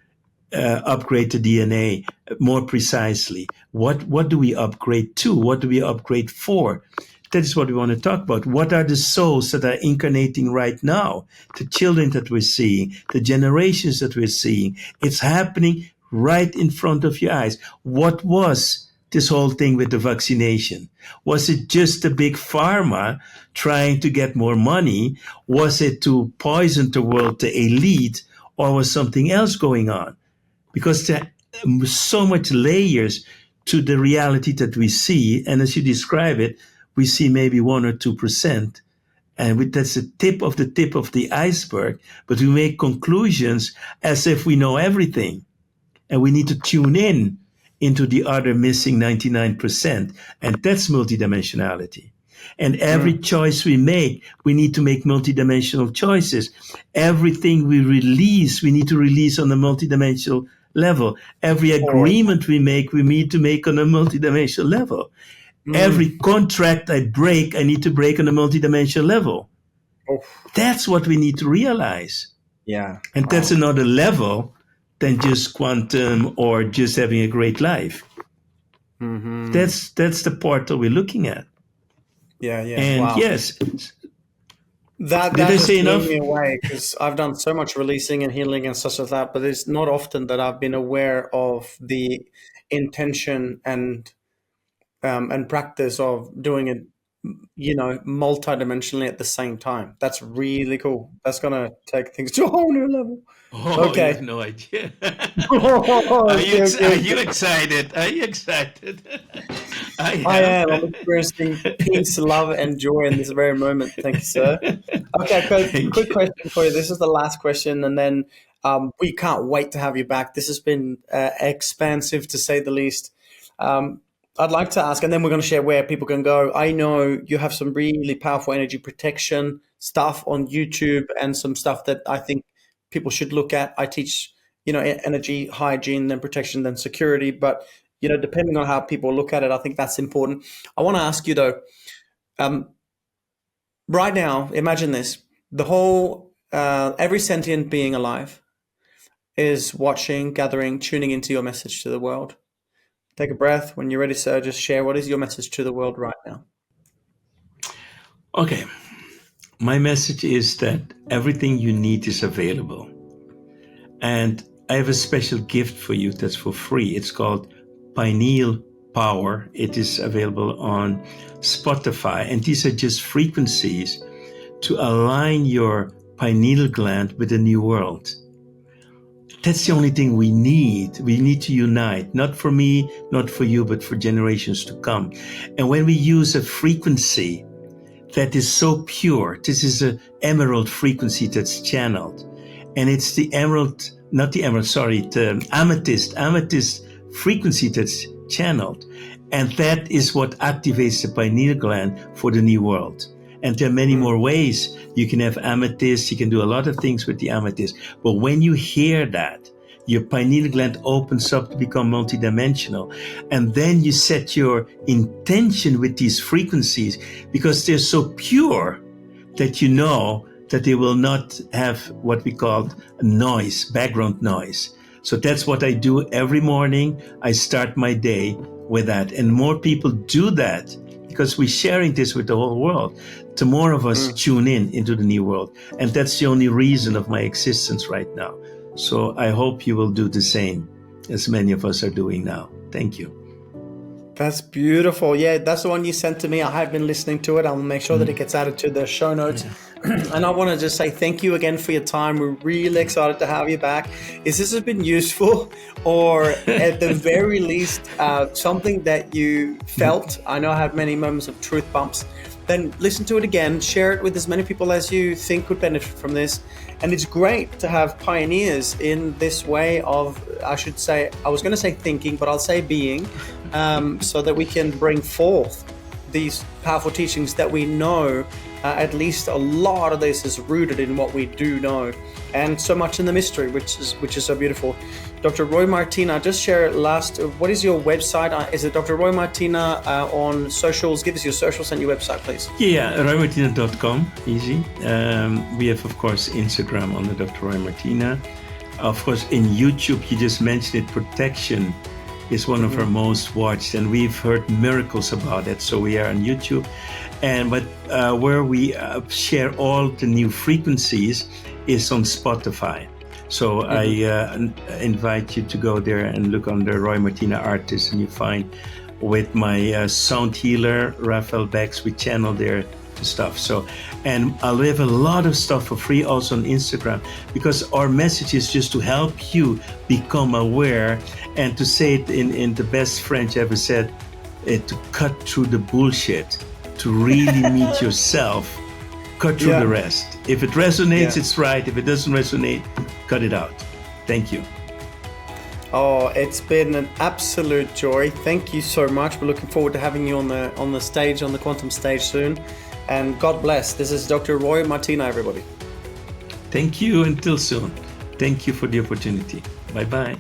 upgrade the DNA more precisely? What do we upgrade to? What do we upgrade for? That is what we want to talk about. What are the souls that are incarnating right now? The children that we're seeing, the generations that we're seeing. It's happening right in front of your eyes. What was this whole thing with the vaccination? Was it just the big pharma trying to get more money? Was it to poison the world, the elite, or was something else going on? Because the so much layers to the reality that we see. And as you describe it, we see maybe 1 or 2%. And that's the tip of the iceberg. But we make conclusions as if we know everything. And we need to tune in into the other missing 99%. And that's multidimensionality. And every choice we need to make multidimensional choices. Everything we release, we need to release on a multidimensional level. Every agreement we need to make on a multidimensional level. Every contract I break, I need to break on a multidimensional level. That's what we need to realize. Yeah. And that's another level than just quantum or just having a great life. That's the part that we're looking at. Yeah. And yes. That Did I just say blew enough? me away, because I've done so much releasing and healing and such as that, but it's not often that I've been aware of the intention and practice of doing it, multidimensionally at the same time. That's really cool. That's gonna take things to a whole new level. Oh, Okay. you have no idea. Are Okay. you excited? Are you excited? I am. am. I'm experiencing peace, love, and joy in this very moment. Thank you, sir. Okay, quick question for you. This is the last question, and then we can't wait to have you back. This has been expansive, to say the least. I'd like to ask, and then we're going to share where people can go. I know you have some really powerful energy protection stuff on YouTube and some stuff that I think people should look at. I teach, energy hygiene, then protection, then security. But, depending on how people look at it, I think that's important. I want to ask you, though, right now, imagine this. The whole, every sentient being alive is watching, gathering, tuning into your message to the world. Take a breath. When you're ready, sir, just share what is your message to the world right now. Okay. My message is that everything you need is available. And I have a special gift for you that's for free. It's called Pineal Power. It is available on Spotify. And these are just frequencies to align your pineal gland with the new world. That's the only thing we need. We need to unite, not for me, not for you, but for generations to come. And when we use a frequency that is so pure, this is an emerald frequency that's channeled. And it's the amethyst frequency that's channeled. And that is what activates the pineal gland for the new world. And there are many more ways. You can have amethyst. You can do a lot of things with the amethyst. But when you hear that, your pineal gland opens up to become multidimensional. And then you set your intention with these frequencies because they're so pure that you know that they will not have what we call noise, background noise. So that's what I do every morning. I start my day with that. And more people do that because we're sharing this with the whole world. To more of us tune into the new world. And that's the only reason of my existence right now. So I hope you will do the same as many of us are doing now. Thank you. That's beautiful. Yeah, that's the one you sent to me. I have been listening to it. I'll make sure that it gets added to the show notes. And I want to just say thank you again for your time. We're really excited to have you back. If this has been useful, or at the very least, something that you felt, I know I had many moments of truth bumps, then listen to it again, share it with as many people as you think could benefit from this. And it's great to have pioneers in this way of, I was going to say thinking, but I'll say being, so that we can bring forth these powerful teachings that we know. At least a lot of this is rooted in what we do know, and so much in the mystery, which is so beautiful. Dr. Roy Martina, just share last. What is your website? Is it Dr. Roy Martina on socials? Give us your socials and your website, please. Yeah, roymartina.com, easy. We have, of course, Instagram on the Dr. Roy Martina. Of course, in YouTube, you just mentioned it, protection is one of our most watched, and we've heard miracles about it. So we are on YouTube. But where we share all the new frequencies is on Spotify. So I invite you to go there and look under Roy Martina Artist, and you find with my sound healer, Raphael Bex, we channel there stuff. So, and I'll have a lot of stuff for free also on Instagram, because our message is just to help you become aware, and to say it in the best French ever said, to cut through the bullshit, to really meet yourself, cut through the rest. If it resonates, it's right. If it doesn't resonate, cut it out. Thank you. Oh, it's been an absolute joy. Thank you so much. We're looking forward to having you on the stage, on the quantum stage soon. And God bless. This is Dr. Roy Martina, everybody. Thank you. Until soon. Thank you for the opportunity. Bye-bye.